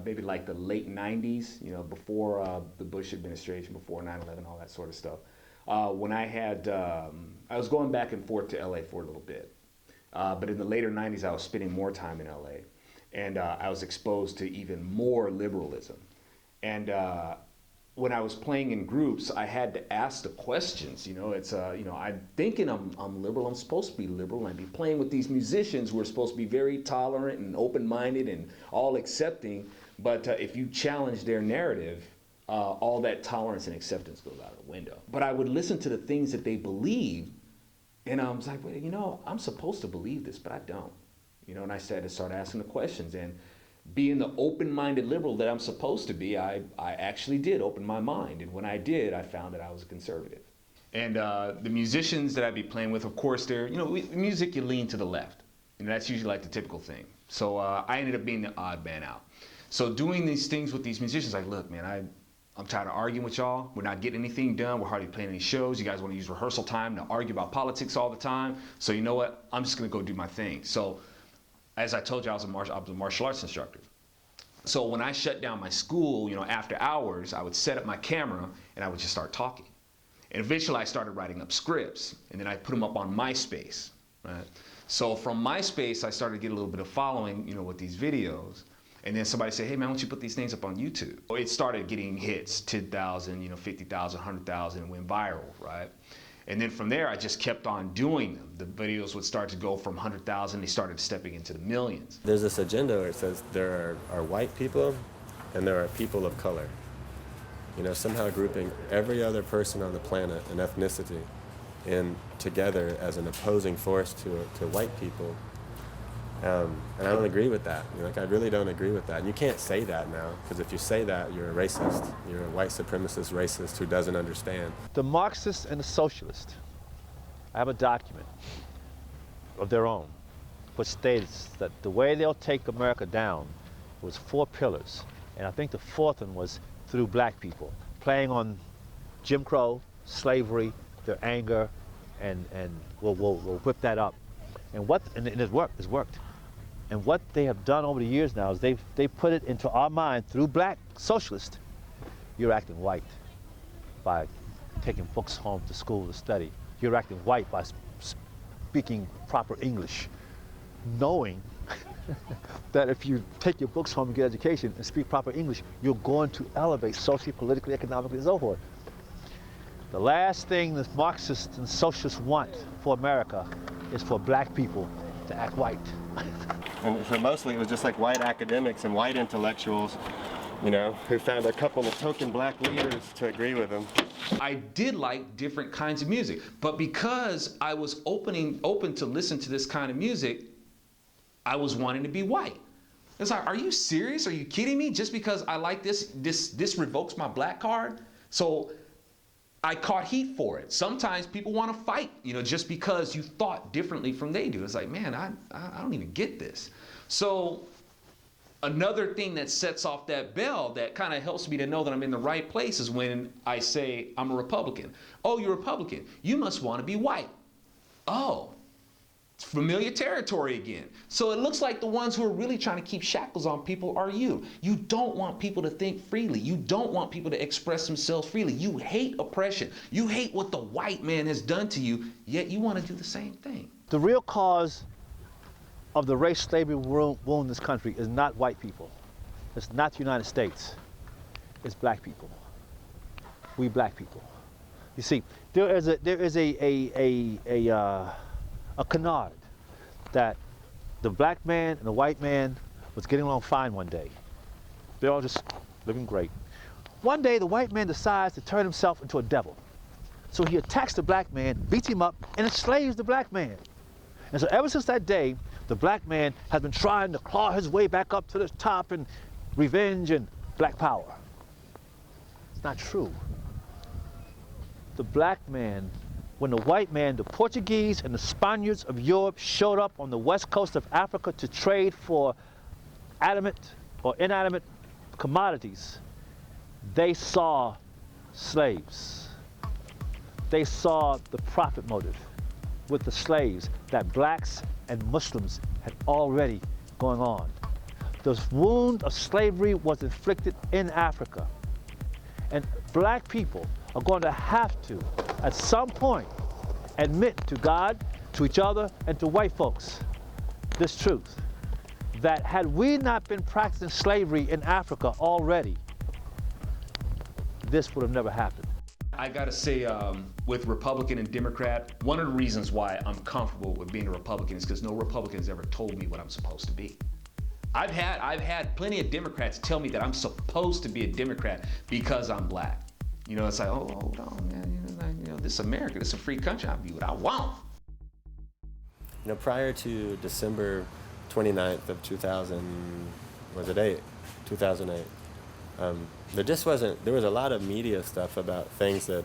maybe like the late 90s, you know, before the Bush administration, before 9/11, all that sort of stuff. When I was going back and forth to LA for a little bit. But in the later 90s, I was spending more time in LA, and I was exposed to even more liberalism. And when I was playing in groups, I had to ask the questions. You know, it's you know, I'm thinking I'm liberal. I'm supposed to be liberal. I'd be playing with these musicians who are supposed to be very tolerant and open-minded and all accepting. But if you challenge their narrative, all that tolerance and acceptance goes out the window. But I would listen to the things that they believe. And I was like, well, you know, I'm supposed to believe this, but I don't. You know, and I had to start asking the questions. And being the open-minded liberal that I'm supposed to be, I actually did open my mind. And when I did, I found that I was a conservative. And the musicians that I'd be playing with, of course, they're, you know, music, you lean to the left. And that's usually like the typical thing. So I ended up being the odd man out. So doing these things with these musicians, like, look, man, I'm tired of arguing with y'all. We're not getting anything done. We're hardly playing any shows. You guys want to use rehearsal time to argue about politics all the time. So you know what? I'm just going to go do my thing. So as I told you, I was a martial arts instructor. So when I shut down my school, you know, after hours, I would set up my camera and I would just start talking. And eventually I started writing up scripts, and then I put them up on MySpace, right? So from MySpace, I started to get a little bit of following, you know, with these videos. And then somebody said, hey man, why don't you put these things up on YouTube? It started getting hits, 10,000, you know, 50,000, 100,000, and went viral, right? And then from there, I just kept on doing them. The videos would start to go from 100,000, they started stepping into the millions. There's this agenda where it says there are white people and there are people of color. You know, somehow grouping every other person on the planet and ethnicity in together as an opposing force to white people. And I don't agree with that. You know, like, I really don't agree with that. And you can't say that now, because if you say that, you're a racist. You're a white supremacist racist who doesn't understand. The Marxists and the Socialists have a document of their own which states that the way they'll take America down was 4 pillars. And I think the 4th one was through black people, playing on Jim Crow, slavery, their anger, and we'll whip that up. And it's worked. And what they have done over the years now is they put it into our mind through black socialists. You're acting white by taking books home to school to study. You're acting white by speaking proper English, knowing that if you take your books home and get education and speak proper English, you're going to elevate socially, politically, economically, and so forth. The last thing the Marxists and socialists want for America is for black people to act white. And so mostly it was just like white academics and white intellectuals, you know, who found a couple of token black leaders to agree with them. I did like different kinds of music, but because I was open to listen to this kind of music, I was wanting to be white. It's like, are you serious? Are you kidding me? Just because I like this revokes my black card? So I caught heat for it. Sometimes people want to fight, you know, just because you thought differently from they do. It's like, man, I don't even get this. So another thing that sets off that bell that kind of helps me to know that I'm in the right place is when I say I'm a Republican. Oh, you're a Republican. You must want to be white. Oh, it's familiar territory again. So it looks like the ones who are really trying to keep shackles on people are you. You don't want people to think freely. You don't want people to express themselves freely. You hate oppression. You hate what the white man has done to you, yet you want to do the same thing. The real cause of the race slavery wound in this country is not white people. It's not the United States. It's black people. We black people. You see, there is a canard that the black man and the white man was getting along fine one day. They're all just living great. One day the white man decides to turn himself into a devil. So he attacks the black man, beats him up, and enslaves the black man. And so ever since that day, the black man has been trying to claw his way back up to the top and revenge and black power. It's not true. The black man when the white man, the Portuguese and the Spaniards of Europe showed up on the west coast of Africa to trade for animate or inanimate commodities, they saw slaves. They saw the profit motive with the slaves that blacks and Muslims had already going on. The wound of slavery was inflicted in Africa. And black people are going to have to, at some point, admit to God, to each other, and to white folks this truth, that had we not been practicing slavery in Africa already, this would have never happened. I gotta say, with Republican and Democrat, one of the reasons why I'm comfortable with being a Republican is because no Republican's ever told me what I'm supposed to be. I've had plenty of Democrats tell me that I'm supposed to be a Democrat because I'm black. You know, it's like, oh, hold on, man. You know, this is America. This is a free country. I'll be what I want. You know, prior to December 29th of 2008, there just wasn't, there was a lot of media stuff about things that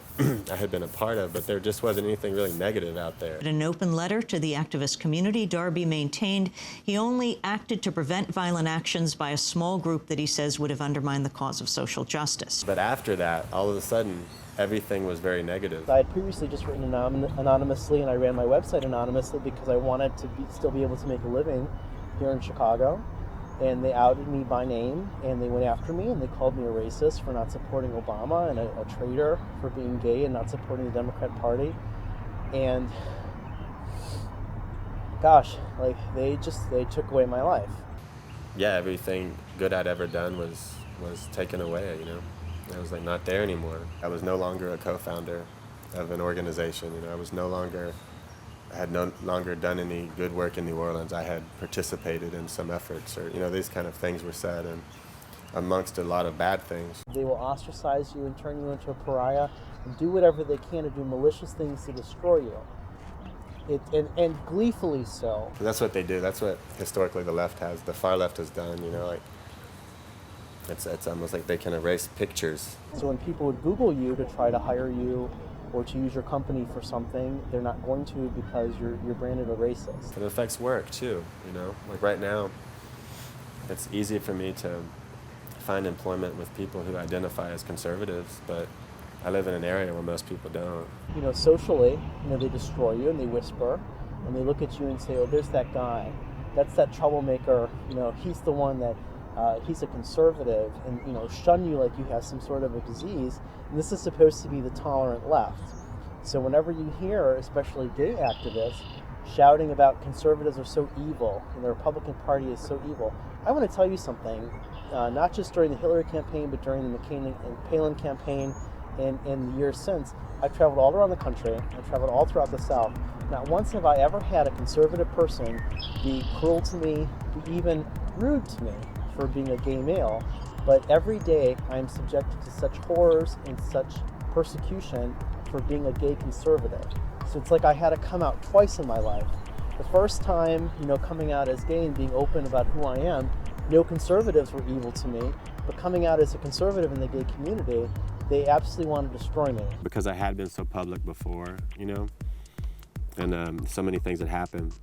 I had been a part of, but there just wasn't anything really negative out there. In an open letter to the activist community, Darby maintained he only acted to prevent violent actions by a small group that he says would have undermined the cause of social justice. But after that, all of a sudden, everything was very negative. I had previously just written anonymously, and I ran my website anonymously because I wanted to still be able to make a living here in Chicago. And they outed me by name, and they went after me, and they called me a racist for not supporting Obama, and a traitor for being gay and not supporting the Democrat Party. And gosh, like they took away my life. Yeah, everything good I'd ever done was taken away, you know. I was like not there anymore. I was no longer a co-founder of an organization, you know. I had no longer done any good work in New Orleans. I had participated in some efforts, or, you know, these kind of things were said, and amongst a lot of bad things. They will ostracize you and turn you into a pariah and do whatever they can to do malicious things to destroy you. And gleefully so. That's what they do. That's what historically the far left has done, you know, like it's almost like they can erase pictures. So when people would Google you to try to hire you or to use your company for something, they're not going to because you're branded a racist. It affects work too, you know. Like right now, it's easy for me to find employment with people who identify as conservatives, but I live in an area where most people don't. You know, socially, you know, they destroy you and they whisper and they look at you and say, oh, there's that guy. That's that troublemaker. You know, he's the one that he's a conservative, and, you know, shun you like you have some sort of a disease. And this is supposed to be the tolerant left. So whenever you hear, especially gay activists, shouting about conservatives are so evil and the Republican Party is so evil, I want to tell you something. Not just during the Hillary campaign, but during the McCain and Palin campaign and the years since, I've traveled all around the country. I've traveled all throughout the South. Not once have I ever had a conservative person be cruel to me, be even rude to me for being a gay male. But every day I am subjected to such horrors and such persecution for being a gay conservative. So it's like I had to come out twice in my life. The first time, you know, coming out as gay and being open about who I am, no conservatives were evil to me. But coming out as a conservative in the gay community, they absolutely want to destroy me. Because I had been so public before, you know, and so many things had happened,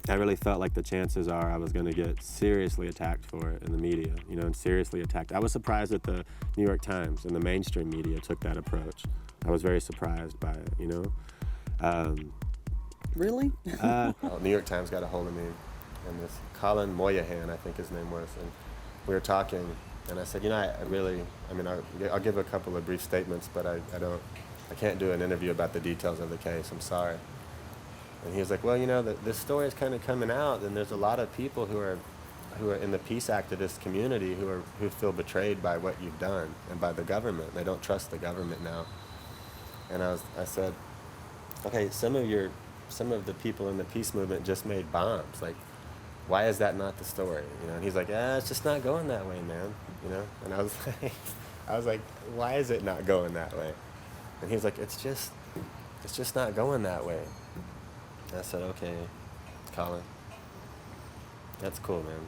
I really felt like the chances are I was going to get seriously attacked for it in the media, you know, and seriously attacked. I was surprised that the New York Times and the mainstream media took that approach. I was very surprised by it, you know. Really? New York Times got a hold of me, and this Colin Moynihan, I think his name was, and we were talking, and I said, you know, I'll give a couple of brief statements, but I can't do an interview about the details of the case. I'm sorry. And he was like, well, you know, this story is kind of coming out, and there's a lot of people who are in the peace activist community who feel betrayed by what you've done and by the government. They don't trust the government now. And I said, okay, some of the people in the peace movement just made bombs. Why is that not the story? You know, and he's like, it's just not going that way, man. You know, and I was like, why is it not going that way? And he was like, it's just not going that way. And I said, okay, Colin, that's cool, man.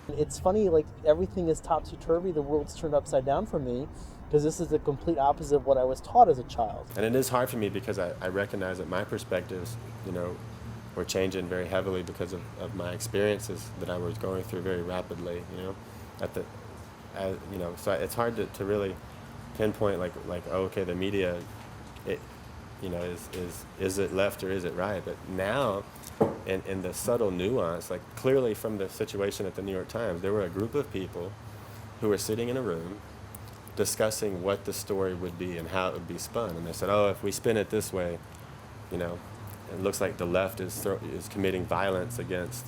It's funny, like, everything is topsy-turvy, the world's turned upside down for me, because this is the complete opposite of what I was taught as a child. And it is hard for me because I recognize that my perspectives, were changing very heavily because of my experiences that I was going through very rapidly, so it's hard to really pinpoint like oh, okay, the media, is it left or is it right? But now, in the subtle nuance, like clearly from the situation at the New York Times, there were a group of people who were sitting in a room discussing what the story would be and how it would be spun. And they said, oh, if we spin it this way, it looks like the left is committing violence against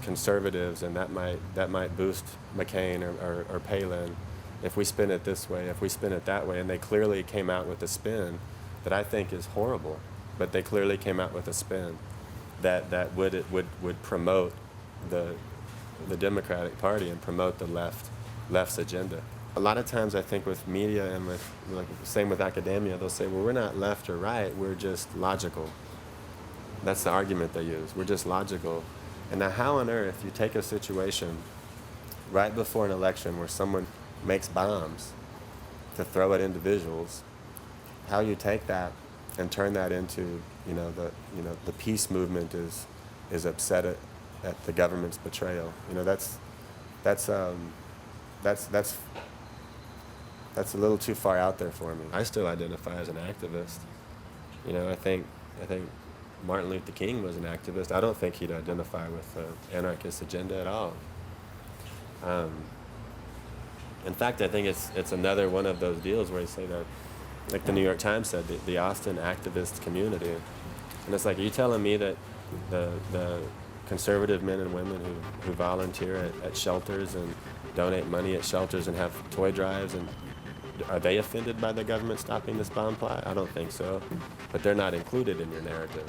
conservatives, and that might boost McCain or Palin. If we spin it this way, if we spin it that way. And they clearly came out with a spin that I think is horrible, but they clearly came out with a spin that would promote the Democratic Party and promote the left's agenda. A lot of times I think with media and same with academia, they'll say, well, we're not left or right, we're just logical. That's the argument they use. We're just logical. And now how on earth you take a situation right before an election where someone makes bombs to throw at individuals, how you take that and turn that into, the peace movement is upset at the government's betrayal. That's a little too far out there for me. I still identify as an activist. I think Martin Luther King was an activist. I don't think he'd identify with the anarchist agenda at all. In fact, I think it's another one of those deals where you say that, like the New York Times said, the Austin activist community. And it's like, are you telling me that the conservative men and women who volunteer at shelters and donate money at shelters and have toy drives, and are they offended by the government stopping this bomb plot? I don't think so. But they're not included in your narrative,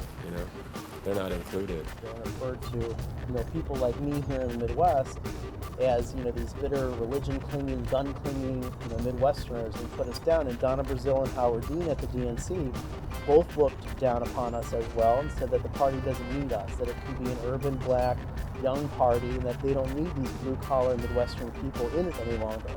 They're not included. They refer to, people like me here in the Midwest as, these bitter religion-clinging, gun-clinging, Midwesterners, and put us down. And Donna Brazile and Howard Dean at the DNC both looked down upon us as well and said that the party doesn't need us, that it can be an urban, black, young party, and that they don't need these blue-collar Midwestern people in it any longer.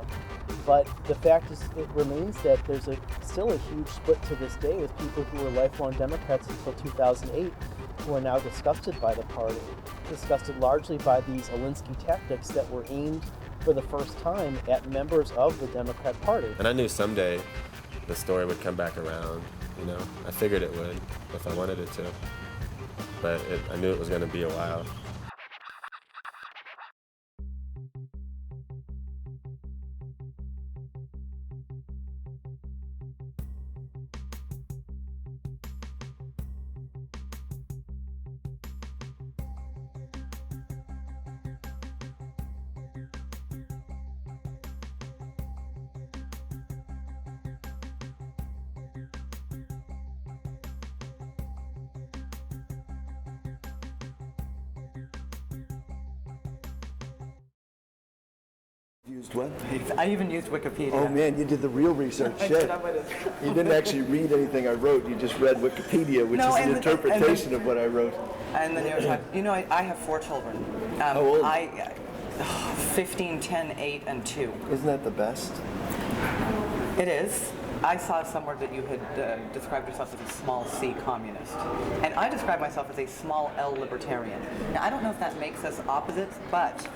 But the fact is, it remains that there's still a huge split to this day with people who were lifelong Democrats until 2008 who are now disgusted by the party, disgusted largely by these Alinsky tactics that were aimed for the first time at members of the Democrat Party. And I knew someday the story would come back around, I figured it would if I wanted it to, but I knew it was going to be a while. Used what? I even used Wikipedia. Oh man, you did the real research. Shit. You didn't actually read anything I wrote. You just read Wikipedia, which is an interpretation of what I wrote. And the New York Times. I have 4 children. How old? 15, 10, 8, and 2. Isn't that the best? It is. I saw somewhere that you had described yourself as a small C communist. And I describe myself as a small L libertarian. Now, I don't know if that makes us opposites, but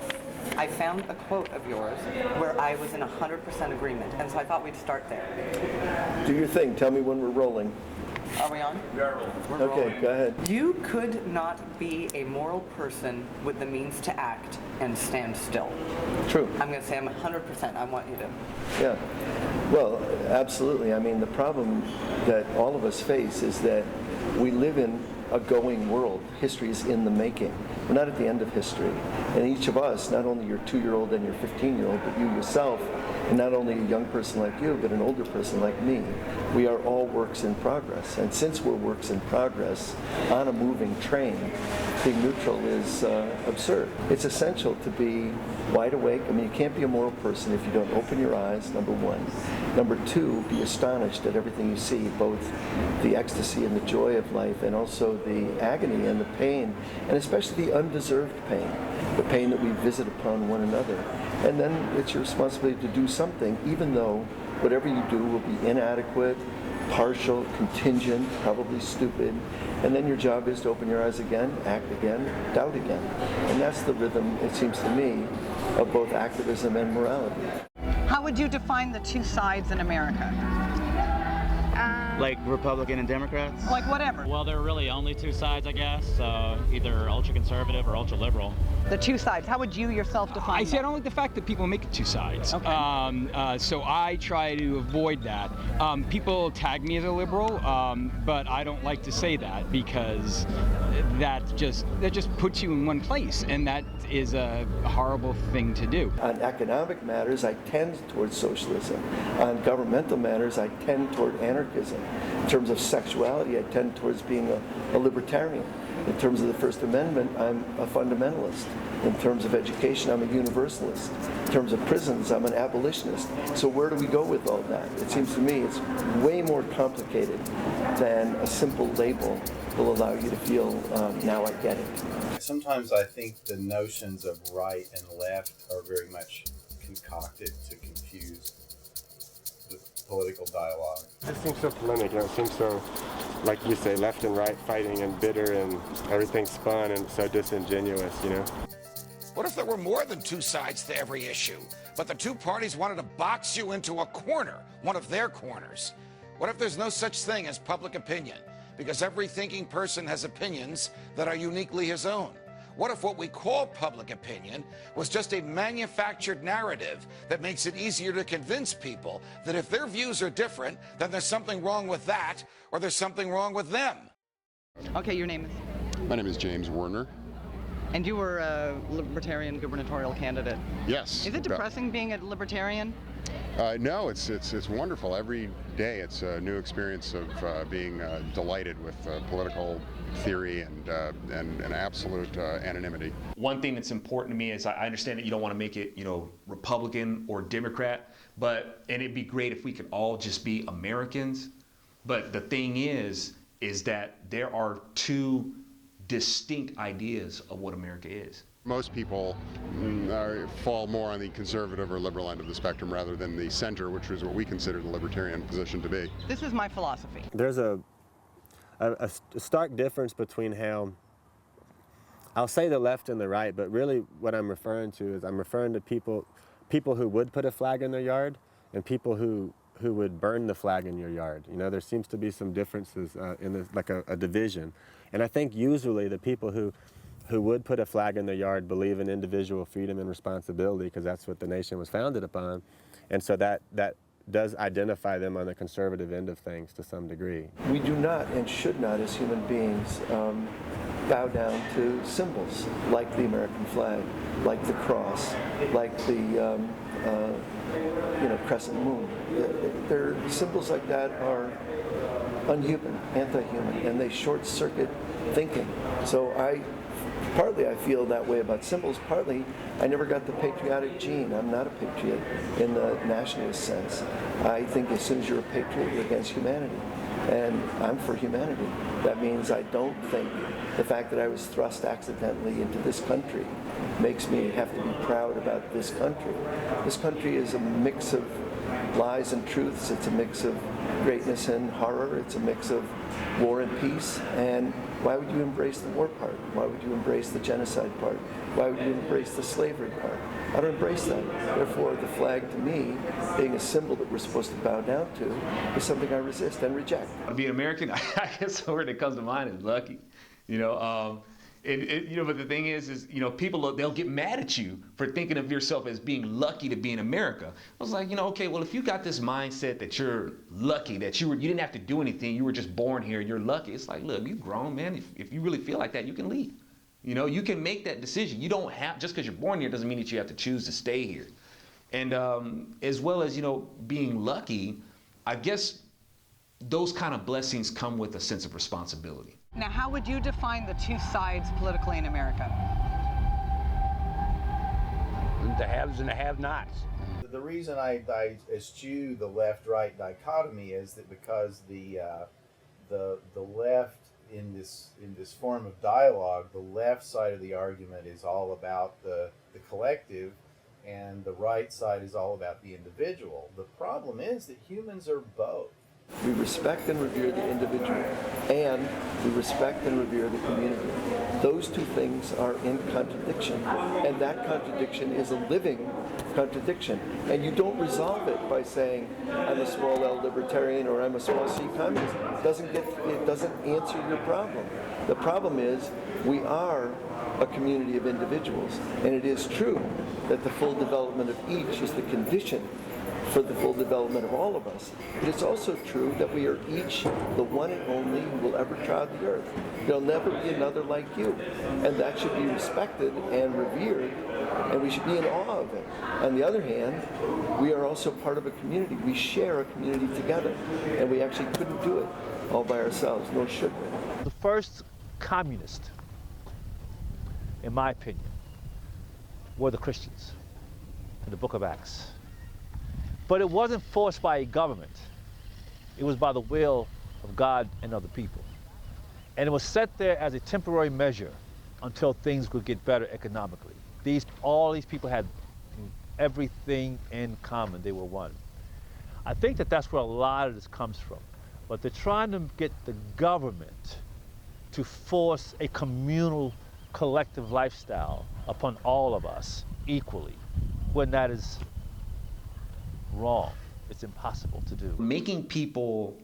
I found a quote of yours where I was in 100% agreement, and so I thought we'd start there. Do your thing. Tell me when we're rolling. Are we on? We are rolling. Okay, go ahead. You could not be a moral person with the means to act and stand still. True. I'm going to say I'm 100%. I want you to. Yeah. Well, absolutely. I mean, the problem that all of us face is that we live in a going world. History is in the making. We're not at the end of history. And each of us, not only your 2-year-old and your 15-year-old, but you yourself, and not only a young person like you, but an older person like me, we are all works in progress. And since we're works in progress on a moving train, being neutral is absurd. It's essential to be wide awake. I mean, you can't be a moral person if you don't open your eyes, number one. Number two, be astonished at everything you see, both the ecstasy and the joy of life, and also the agony and the pain, and especially the undeserved pain. the pain that we visit upon one another. And then it's your responsibility to do something, even though whatever you do will be inadequate, partial, contingent, probably stupid. And then your job is to open your eyes again, act again, doubt again. And that's the rhythm, it seems to me, of both activism and morality. How would you define the two sides in America? Like Republican and Democrats? Like whatever. Well, there are really only two sides, I guess. Either ultra-conservative or ultra-liberal. The two sides. How would you yourself define I see. I don't like the fact that people make it two sides. Okay. So I try to avoid that. People tag me as a liberal, but I don't like to say that because that just puts you in one place, and that is a horrible thing to do. On economic matters, I tend towards socialism. On governmental matters, I tend toward anarchism. In terms of sexuality, I tend towards being a libertarian. In terms of the First Amendment, I'm a fundamentalist. In terms of education, I'm a universalist. In terms of prisons, I'm an abolitionist. So where do we go with all that? It seems to me it's way more complicated than a simple label will allow you to feel, now I get it. Sometimes I think the notions of right and left are very much concocted to confuse the political dialogue. It seems so polemic, it seems so, like you say, left and right fighting and bitter and everything's spun and so disingenuous, What if there were more than two sides to every issue, but the two parties wanted to box you into a corner, one of their corners? What if there's no such thing as public opinion, because every thinking person has opinions that are uniquely his own? What if what we call public opinion was just a manufactured narrative that makes it easier to convince people that if their views are different, then there's something wrong with that, or there's something wrong with them? Okay, your name is? My name is James Werner. And you were a Libertarian gubernatorial candidate. Yes. Is it depressing being a Libertarian? No, it's wonderful. Every day it's a new experience of being delighted with political theory and an absolute anonymity. One thing that's important to me is I understand that you don't want to make it, Republican or Democrat, and it'd be great if we could all just be Americans. But the thing is that there are two distinct ideas of what America is. Most people fall more on the conservative or liberal end of the spectrum rather than the center, which is what we consider the libertarian position to be. This is my philosophy. There's a stark difference between how, I'll say the left and the right, but really what I'm referring to is I'm referring to people who would put a flag in their yard and people who would burn the flag in your yard. There seems to be some differences in this, like a division. And I think usually the people who would put a flag in their yard believe in individual freedom and responsibility because that's what the nation was founded upon. And so that does identify them on the conservative end of things to some degree. We do not and should not, as human beings, bow down to symbols like the American flag, like the cross, like the crescent moon. Symbols like that are unhuman, anti-human, and they short-circuit thinking. So partly I feel that way about symbols, partly I never got the patriotic gene. I'm not a patriot in the nationalist sense. I think as soon as you're a patriot, you're against humanity. And I'm for humanity. That means I don't think the fact that I was thrust accidentally into this country makes me have to be proud about this country. This country is a mix of lies and truths. It's a mix of greatness and horror. It's a mix of war and peace. And why would you embrace the war part? Why would you embrace the genocide part? Why would you embrace the slavery part? I don't embrace that. Therefore, the flag to me, being a symbol that we're supposed to bow down to, is something I resist and reject. Being American, I guess the word that comes to mind is lucky. But the thing is people, they'll get mad at you for thinking of yourself as being lucky to be in America. I was like, okay, well, if you got this mindset that you're lucky, that you didn't have to do anything, you were just born here, you're lucky. It's like, look, you've grown, man. If you really feel like that, you can leave. You can make that decision. You don't have, just because you're born here doesn't mean that you have to choose to stay here. And as well as, being lucky, I guess those kind of blessings come with a sense of responsibility. Now, how would you define the two sides politically in America? The haves and the have-nots. The reason I eschew the left-right dichotomy is that because the left in this form of dialogue, the left side of the argument is all about the collective, and the right side is all about the individual. The problem is that humans are both. We respect and revere the individual, and we respect and revere the community. Those two things are in contradiction, and that contradiction is a living contradiction. And you don't resolve it by saying, I'm a small L libertarian or I'm a small C communist. It doesn't answer your problem. The problem is we are a community of individuals, and it is true that the full development of each is the condition for the full development of all of us. But it's also true that we are each the one and only who will ever trod the earth. There'll never be another like you. And that should be respected and revered, and we should be in awe of it. On the other hand, we are also part of a community. We share a community together, and we actually couldn't do it all by ourselves, nor should we. The first communist, in my opinion, were the Christians in the book of Acts. But it wasn't forced by a government. It was by the will of God and other people. And it was set there as a temporary measure until things could get better economically. All these people had everything in common. They were one. I think that that's where a lot of this comes from. But they're trying to get the government to force a communal, collective lifestyle upon all of us equally, when that is wrong. It's impossible to do. Making people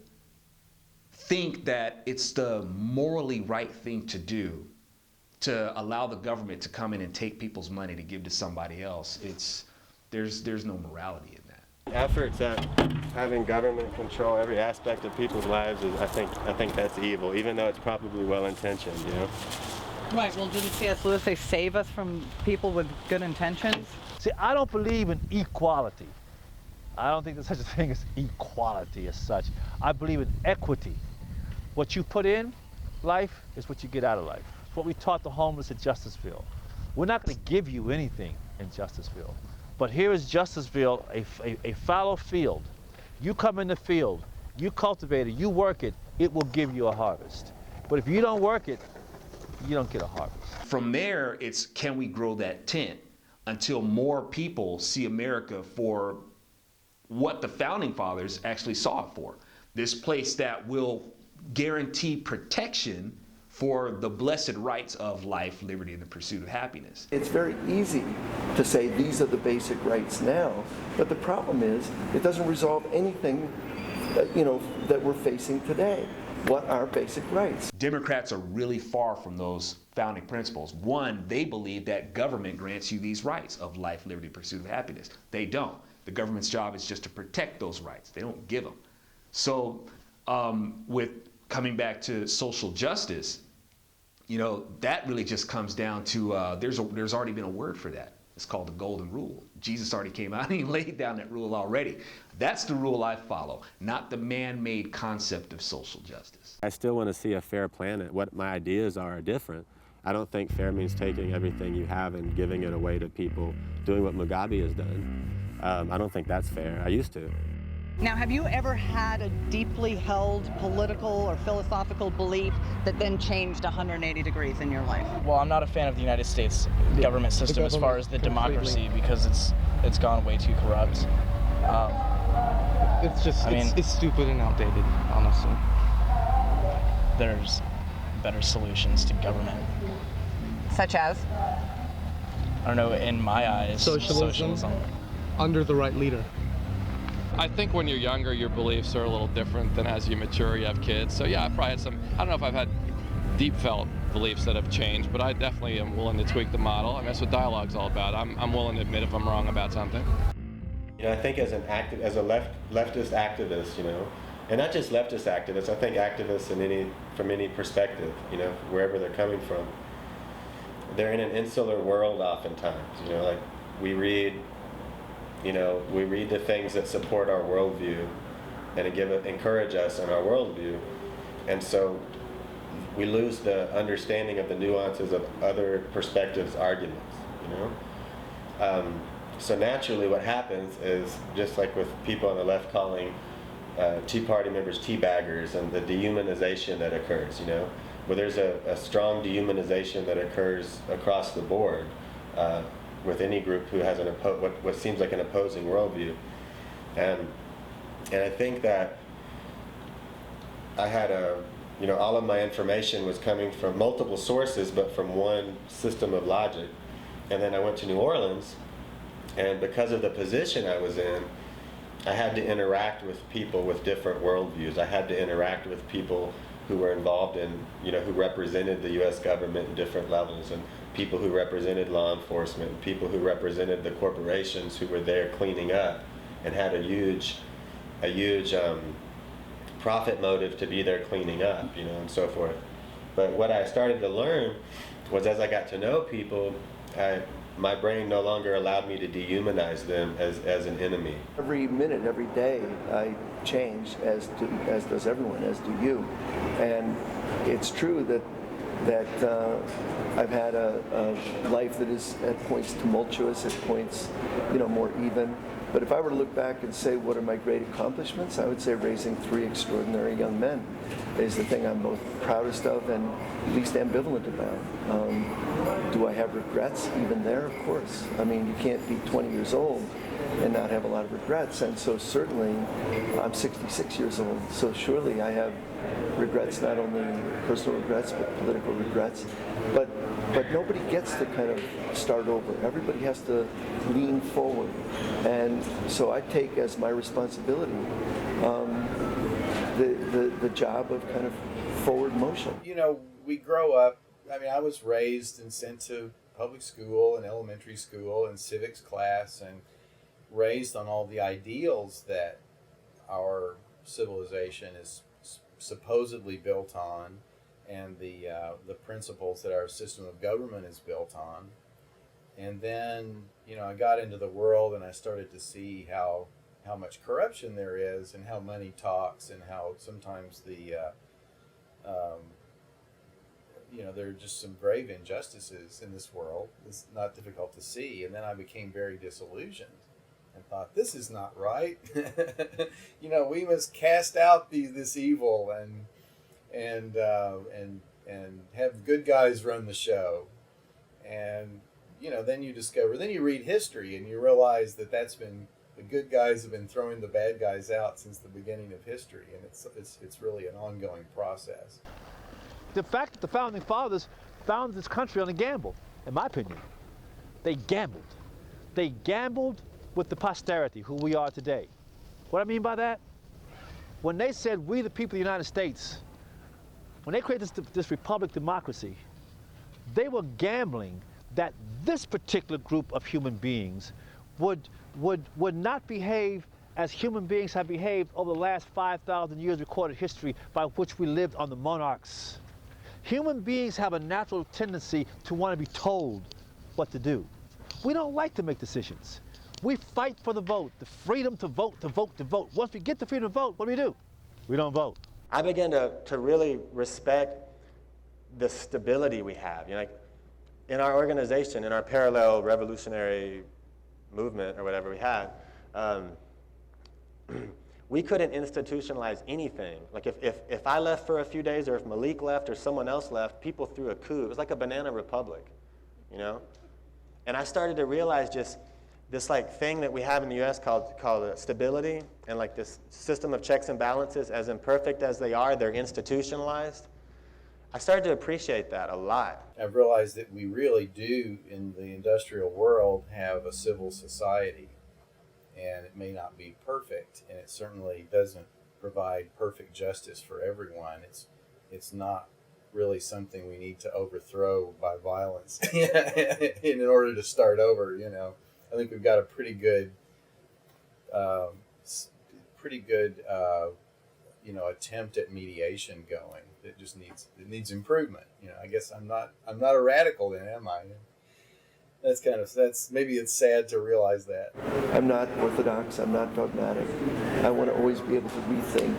think that it's the morally right thing to do to allow the government to come in and take people's money to give to somebody else, there's no morality in that. Efforts at having government control every aspect of people's lives is, I think that's evil, even though it's probably well-intentioned, you know? Right, well, didn't C.S. Lewis say save us from people with good intentions? See, I don't believe in equality. I don't think there's such a thing as equality as such. I believe in equity. What you put in life is what you get out of life. It's what we taught the homeless at Justiceville. We're not going to give you anything in Justiceville. But here is Justiceville, a fallow field. You come in the field, you cultivate it, you work it, it will give you a harvest. But if you don't work it, you don't get a harvest. From there, it's can we grow that tent until more people see America for what the founding fathers actually saw it for. This place that will guarantee protection for the blessed rights of life, liberty, and the pursuit of happiness. It's very easy to say these are the basic rights now, but the problem is it doesn't resolve anything that we're facing today. What are basic rights? Democrats are really far from those founding principles. One, they believe that government grants you these rights of life, liberty, pursuit of happiness. They don't. The government's job is just to protect those rights. They don't give them. So with coming back to social justice, that really just comes down to, there's already been a word for that. It's called the golden rule. Jesus already came out and he laid down that rule already. That's the rule I follow, not the man-made concept of social justice. I still want to see a fair planet. What my ideas are different. I don't think fair means taking everything you have and giving it away to people, doing what Mugabe has done. I don't think that's fair. I used to. Now, have you ever had a deeply held political or philosophical belief that then changed 180 degrees in your life? Well, I'm not a fan of the United States government system as far as the democracy, because it's gone way too corrupt. It's stupid and outdated, honestly. There's better solutions to government. Such as? I don't know, in my eyes, socialism. Under the right leader. I think when you're younger, your beliefs are a little different than as you mature, you have kids. So yeah, I probably had some, I don't know if I've had deep felt beliefs that have changed, but I definitely am willing to tweak the model. I mean, that's what dialogue's all about. I'm willing to admit if I'm wrong about something. I think as a leftist activist, and not just leftist activists, I think activists from any perspective, wherever they're coming from, they're in an insular world oftentimes, like we read the things that support our worldview and encourage us in our worldview. And so we lose the understanding of the nuances of other perspectives' arguments, So naturally what happens is, just like with people on the left calling Tea Party members teabaggers and the dehumanization that occurs, where there's a strong dehumanization that occurs across the board with any group who has what seems like an opposing worldview. And I think that I had all of my information was coming from multiple sources, but from one system of logic. And then I went to New Orleans, and because of the position I was in, I had to interact with people with different worldviews. I had to interact with people who were involved in, who represented the U.S. government at different levels, and people who represented law enforcement, and people who represented the corporations who were there cleaning up and had a huge profit motive to be there cleaning up, and so forth. But what I started to learn was, as I got to know people, my brain no longer allowed me to dehumanize them as an enemy. Every minute, every day, I change, as does everyone, as do you. And it's true that I've had a life that is at points tumultuous, at points, more even. But if I were to look back and say, what are my great accomplishments, I would say raising 3 extraordinary young men is the thing I'm both proudest of and least ambivalent about. Do I have regrets even there? Of course. I mean, you can't be 20 years old and not have a lot of regrets. And so certainly, I'm 66 years old, so surely I have regrets, not only personal regrets, but political regrets. But nobody gets to kind of start over. Everybody has to lean forward. And so I take as my responsibility the job of kind of forward motion. We grow up, I was raised and sent to public school and elementary school and civics class and raised on all the ideals that our civilization is supposedly built on, and the principles that our system of government is built on. And then, I got into the world and I started to see how much corruption there is, and how money talks, and how sometimes there are just some grave injustices in this world. It's not difficult to see. And then I became very disillusioned and thought, this is not right. We must cast out this evil and have good guys run the show. And then you read history and you realize that the good guys have been throwing the bad guys out since the beginning of history, and it's really an ongoing process. The fact that the Founding Fathers founded this country on a gamble, in my opinion. They gambled. They gambled with the posterity, who we are today. What I mean by that? When they said, we the people of the United States, when they created this republic democracy, they were gambling that this particular group of human beings would not behave as human beings have behaved over the last 5,000 years recorded history by which we lived under monarchs. Human beings have a natural tendency to want to be told what to do. We don't like to make decisions. We fight for the vote, the freedom to vote, to vote, to vote. Once we get the freedom to vote, what do? We don't vote. I began to really respect the stability we have. In our organization, in our parallel revolutionary movement or whatever we had, we couldn't institutionalize anything. Like if I left for a few days, or if Malik left or someone else left, people threw a coup. It was like a banana republic, And I started to realize just this thing that we have in the U.S. called stability, and this system of checks and balances, as imperfect as they are, they're institutionalized. I started to appreciate that a lot. I've realized that we really do, in the industrial world, have a civil society. And it may not be perfect, and it certainly doesn't provide perfect justice for everyone. It's not really something we need to overthrow by violence in order to start over. I think we've got a pretty good attempt at mediation going. It just needs improvement. I guess I'm not a radical then, am I? Maybe it's sad to realize that. I'm not orthodox. I'm not dogmatic. I want to always be able to rethink.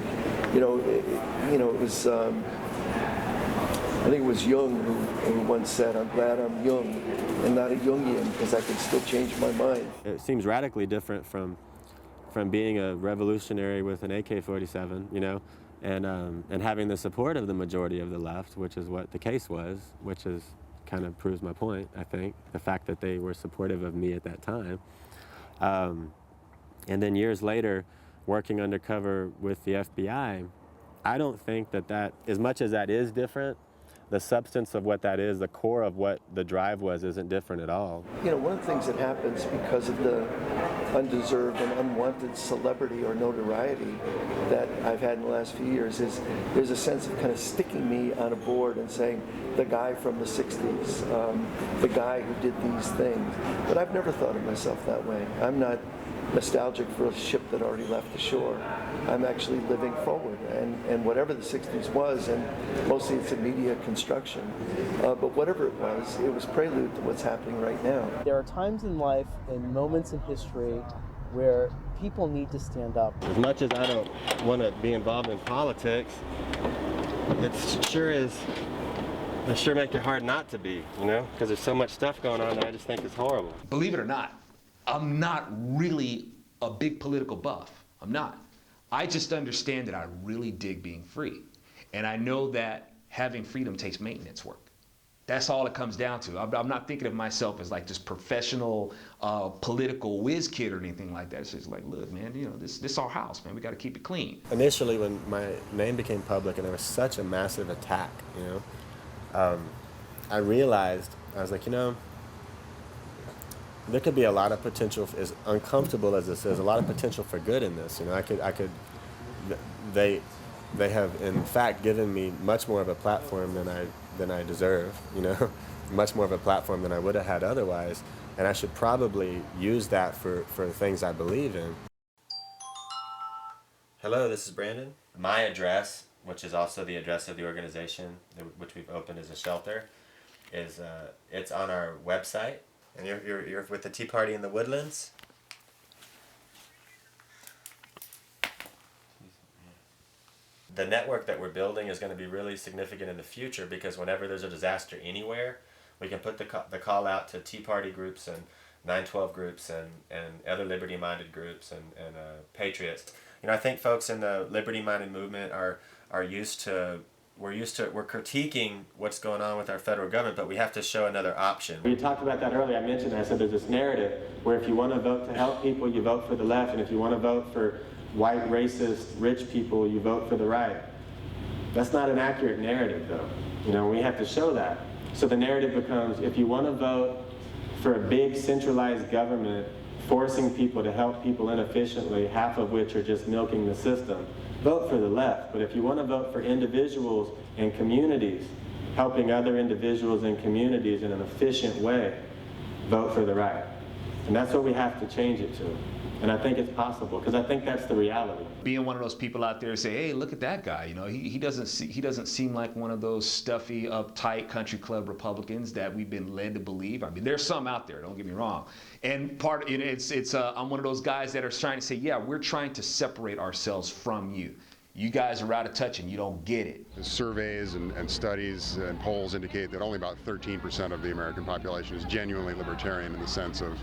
It was. I think it was Jung who once said, "I'm glad I'm Jung and not a Jungian, because I can still change my mind." It seems radically different from being a revolutionary with an AK-47. and having the support of the majority of the left, which is what the case was, which is kind of proves my point, I think, the fact that they were supportive of me at that time. And then years later, working undercover with the FBI, I don't think that as much as that is different, the substance of what that is, the core of what the drive was, isn't different at all. You know, one of the things that happens because of the undeserved and unwanted celebrity or notoriety that I've had in the last few years is there's a sense of kind of sticking me on a board and saying, the guy from the 60s, the guy who did these things. But I've never thought of myself that way. I'm not nostalgic for a ship that already left the shore. I'm actually living forward, and whatever the 60s was, and mostly it's a media construction, but whatever it was prelude to what's happening right now. There are times in life and moments in history where people need to stand up. As much as I don't want to be involved in politics, it sure makes it hard not to be, you know, because there's so much stuff going on that I just think is horrible. Believe it or not, I'm not really a big political buff. I'm not. I just understand that I really dig being free. And I know that having freedom takes maintenance work. That's all it comes down to. I'm not thinking of myself as like this professional political whiz kid or anything like that. It's just like, look, man, you know, this our house, man. We got to keep it clean. Initially, when my name became public and there was such a massive attack, you know, I realized, I was like, you know, there could be a lot of potential, as uncomfortable as this is, a lot of potential for good in this. You know, they have in fact given me much more of a platform than I deserve, you know, much more of a platform than I would have had otherwise. And I should probably use that for things I believe in. Hello, this is Brandon. My address, which is also the address of the organization, which we've opened as a shelter, is it's on our website. And you're with the Tea Party in the Woodlands? The network that we're building is going to be really significant in the future, because whenever there's a disaster anywhere, we can put the call out to Tea Party groups and 912 groups and other liberty-minded groups and patriots. You know, I think folks in the liberty-minded movement are used to we're critiquing what's going on with our federal government, but we have to show another option. We talked about that earlier. I mentioned that. I said there's this narrative where if you want to vote to help people, you vote for the left, and if you want to vote for white, racist, rich people, you vote for the right. That's not an accurate narrative, though. You know, we have to show that. So the narrative becomes, if you want to vote for a big centralized government forcing people to help people inefficiently, half of which are just milking the system, vote for the left. But if you want to vote for individuals and communities, helping other individuals and communities in an efficient way, vote for the right. And that's what we have to change it to. And I think it's possible, because I think that's the reality. Being one of those people out there say, hey, look at that guy. You know, he doesn't seem like one of those stuffy, uptight country club Republicans that we've been led to believe. I mean, there's some out there. Don't get me wrong. And I'm one of those guys that are trying to say, yeah, we're trying to separate ourselves from you. You guys are out of touch and you don't get it. Surveys and studies and polls indicate that only about 13% of the American population is genuinely libertarian in the sense of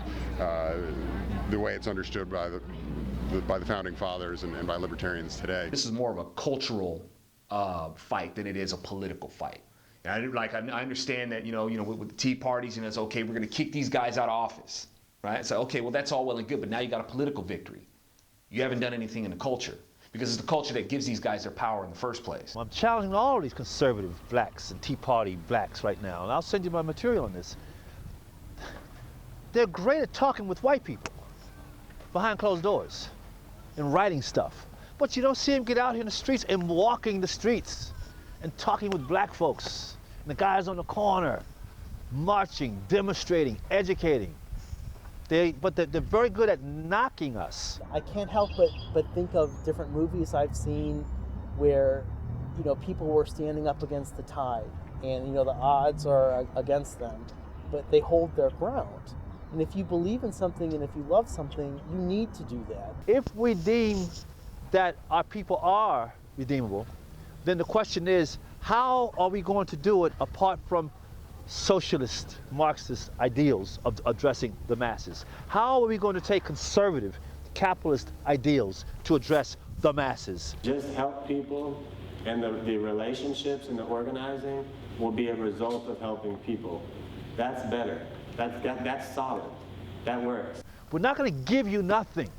the way it's understood by the founding fathers and by libertarians today. This is more of a cultural fight than it is a political fight. And I understand that, you know, with the Tea Parties, you know, it's okay, we're going to kick these guys out of office, right? So, okay, well, that's all well and good, but now you got a political victory. You haven't done anything in the culture, because it's the culture that gives these guys their power in the first place. Well, I'm challenging all these conservative blacks and Tea Party blacks right now, and I'll send you my material on this. They're great at talking with white people behind closed doors and writing stuff, but you don't see them get out here in the streets and walking the streets and talking with black folks and the guys on the corner, marching, demonstrating, educating. But they're very good at knocking us. I can't help but think of different movies I've seen where, you know, people were standing up against the tide and, you know, the odds are against them, but they hold their ground. And if you believe in something and if you love something, you need to do that. If we deem that our people are redeemable, then the question is, how are we going to do it apart from socialist, Marxist ideals of addressing the masses? How are we going to take conservative, capitalist ideals to address the masses. Just help people, and the relationships and the organizing will be a result of helping people. That's better. That's solid. That works. We're not going to give you nothing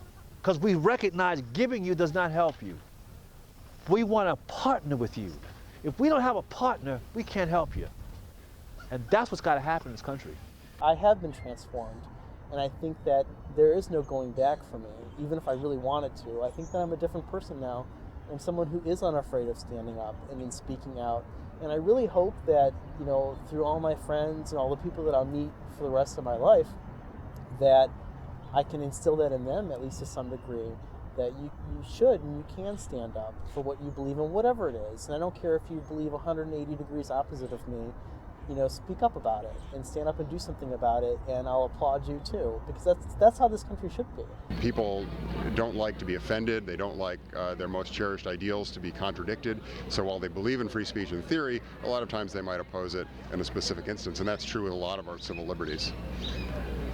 because we recognize giving you does not help you. We want to partner with you. If we don't have a partner, we can't help you. And that's what's got to happen in this country. I have been transformed, and I think that there is no going back for me, even if I really wanted to. I think that I'm a different person now. I'm someone who is unafraid of standing up and then speaking out. And I really hope that, you know, through all my friends and all the people that I'll meet for the rest of my life, that I can instill that in them, at least to some degree, that you should and you can stand up for what you believe in, whatever it is. And I don't care if you believe 180 degrees opposite of me, you know, speak up about it and stand up and do something about it, and I'll applaud you too, because that's how this country should be. People don't like to be offended. They don't like their most cherished ideals to be contradicted. So while they believe in free speech in theory, a lot of times they might oppose it in a specific instance, and that's true with a lot of our civil liberties.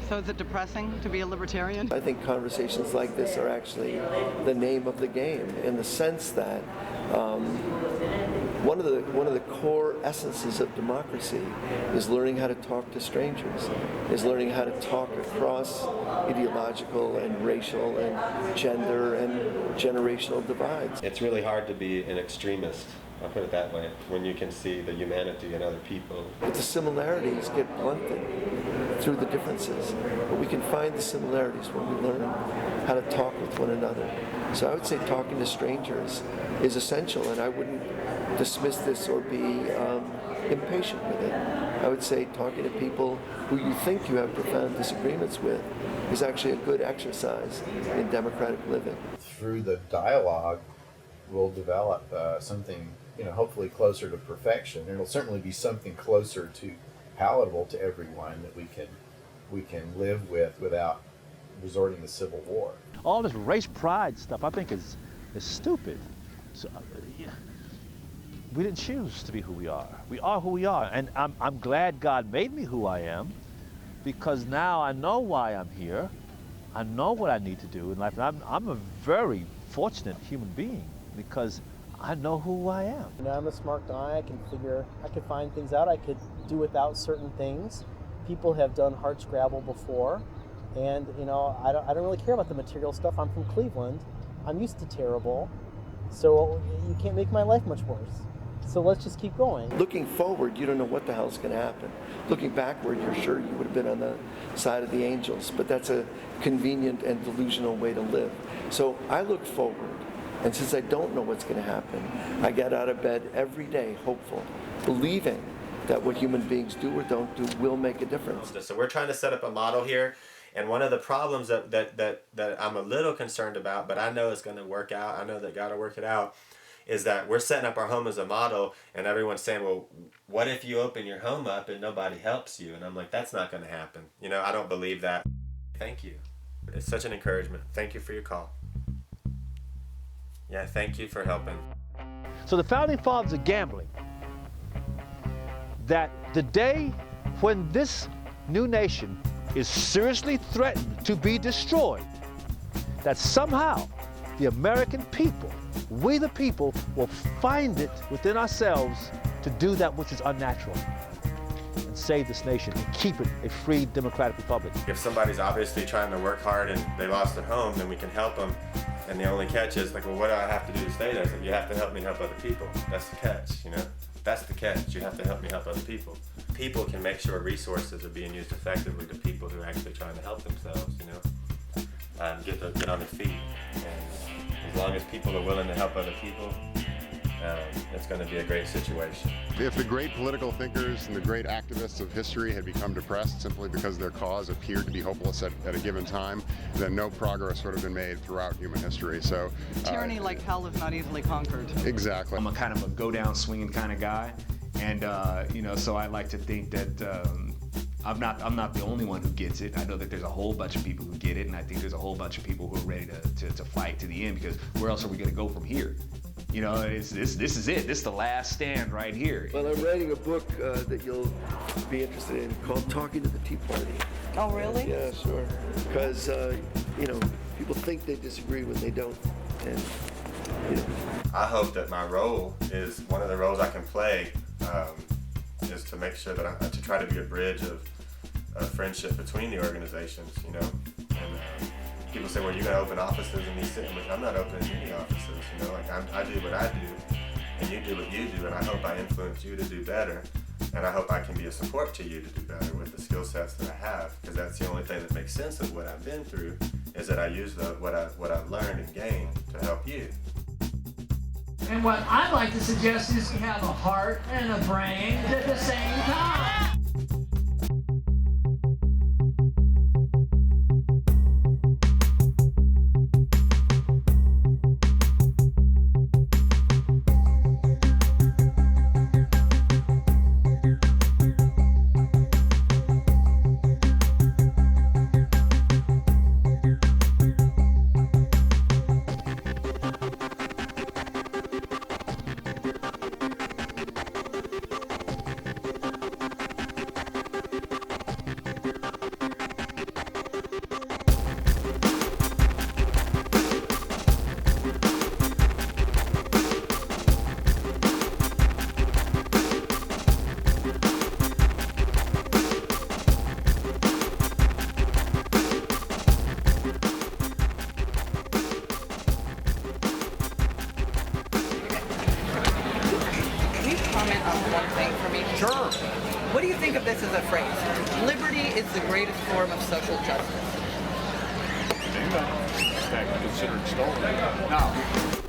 So is it depressing to be a libertarian? I think conversations like this are actually the name of the game, in the sense that one of the core essences of democracy is learning how to talk to strangers, is learning how to talk across ideological and racial and gender and generational divides. It's really hard to be an extremist, I'll put it that way, when you can see the humanity in other people. But the similarities get blunted through the differences. But we can find the similarities when we learn how to talk with one another. So I would say talking to strangers is essential, and I wouldn't dismiss this or be impatient with it. I would say talking to people who you think you have profound disagreements with is actually a good exercise in democratic living. Through the dialogue, we'll develop something, you know, hopefully closer to perfection. It'll certainly be something closer to palatable to everyone that we can live with without resorting to civil war. All this race pride stuff, I think, is stupid. So, we didn't choose to be who we are. We are who we are, and I'm glad God made me who I am, because now I know why I'm here. I know what I need to do in life, and I'm a very fortunate human being because I know who I am. You know, I'm a smart guy. I could find things out. I could do without certain things. People have done hard scrabble before, and you know, I don't really care about the material stuff. I'm from Cleveland. I'm used to terrible, so you can't make my life much worse. So let's just keep going. Looking forward, you don't know what the hell's going to happen. Looking backward, you're sure you would have been on the side of the angels, but that's a convenient and delusional way to live. So I look forward, and since I don't know what's going to happen, I get out of bed every day hopeful, believing that what human beings do or don't do will make a difference. So we're trying to set up a model here, and one of the problems that I'm a little concerned about, but I know it's going to work out, I know that God will work it out, is that we're setting up our home as a model, and everyone's saying, well, what if you open your home up and nobody helps you? And I'm like, that's not going to happen. You know, I don't believe that. Thank you. It's such an encouragement. Thank you for your call. Yeah, thank you for helping. So the Founding Fathers are gambling that the day when this new nation is seriously threatened to be destroyed, that somehow the American people, we the people, will find it within ourselves to do that which is unnatural and save this nation and keep it a free democratic republic. If somebody's obviously trying to work hard and they lost their home, then we can help them. And the only catch is like, well, what do I have to do to stay there? It's like, you have to help me help other people. That's the catch, you know? That's the catch. You have to help me help other people. People can make sure resources are being used effectively to people who are actually trying to help themselves, you know? Get on their feet. And as long as people are willing to help other people, it's going to be a great situation. If the great political thinkers and the great activists of history had become depressed simply because their cause appeared to be hopeless at a given time, then no progress would have been made throughout human history. So tyranny like hell is not easily conquered. Exactly. I'm a kind of a go down swinging kind of guy, and you know, so I like to think that I'm not the only one who gets it. I know that there's a whole bunch of people who get it, and I think there's a whole bunch of people who are ready to fight to the end, because where else are we going to go from here? You know, this is it. This is the last stand right here. Well, I'm writing a book that you'll be interested in called Talking to the Tea Party. Oh, really? Yeah, sure. Because, you know, people think they disagree when they don't. And I hope that my role is, one of the roles I can play is to make sure that to try to be a bridge of friendship between the organizations, you know. And people say, well, you're going to open offices in these cities. I'm not opening any offices, you know. Like I do what I do, and you do what you do, and I hope I influence you to do better. And I hope I can be a support to you to do better with the skill sets that I have, because that's the only thing that makes sense of what I've been through, is that I use what I've learned and gained to help you. And what I'd like to suggest is you have a heart and a brain at the same time. Sure. What do you think of this as a phrase? Liberty is the greatest form of social justice. Bingo. Considered stolen. No.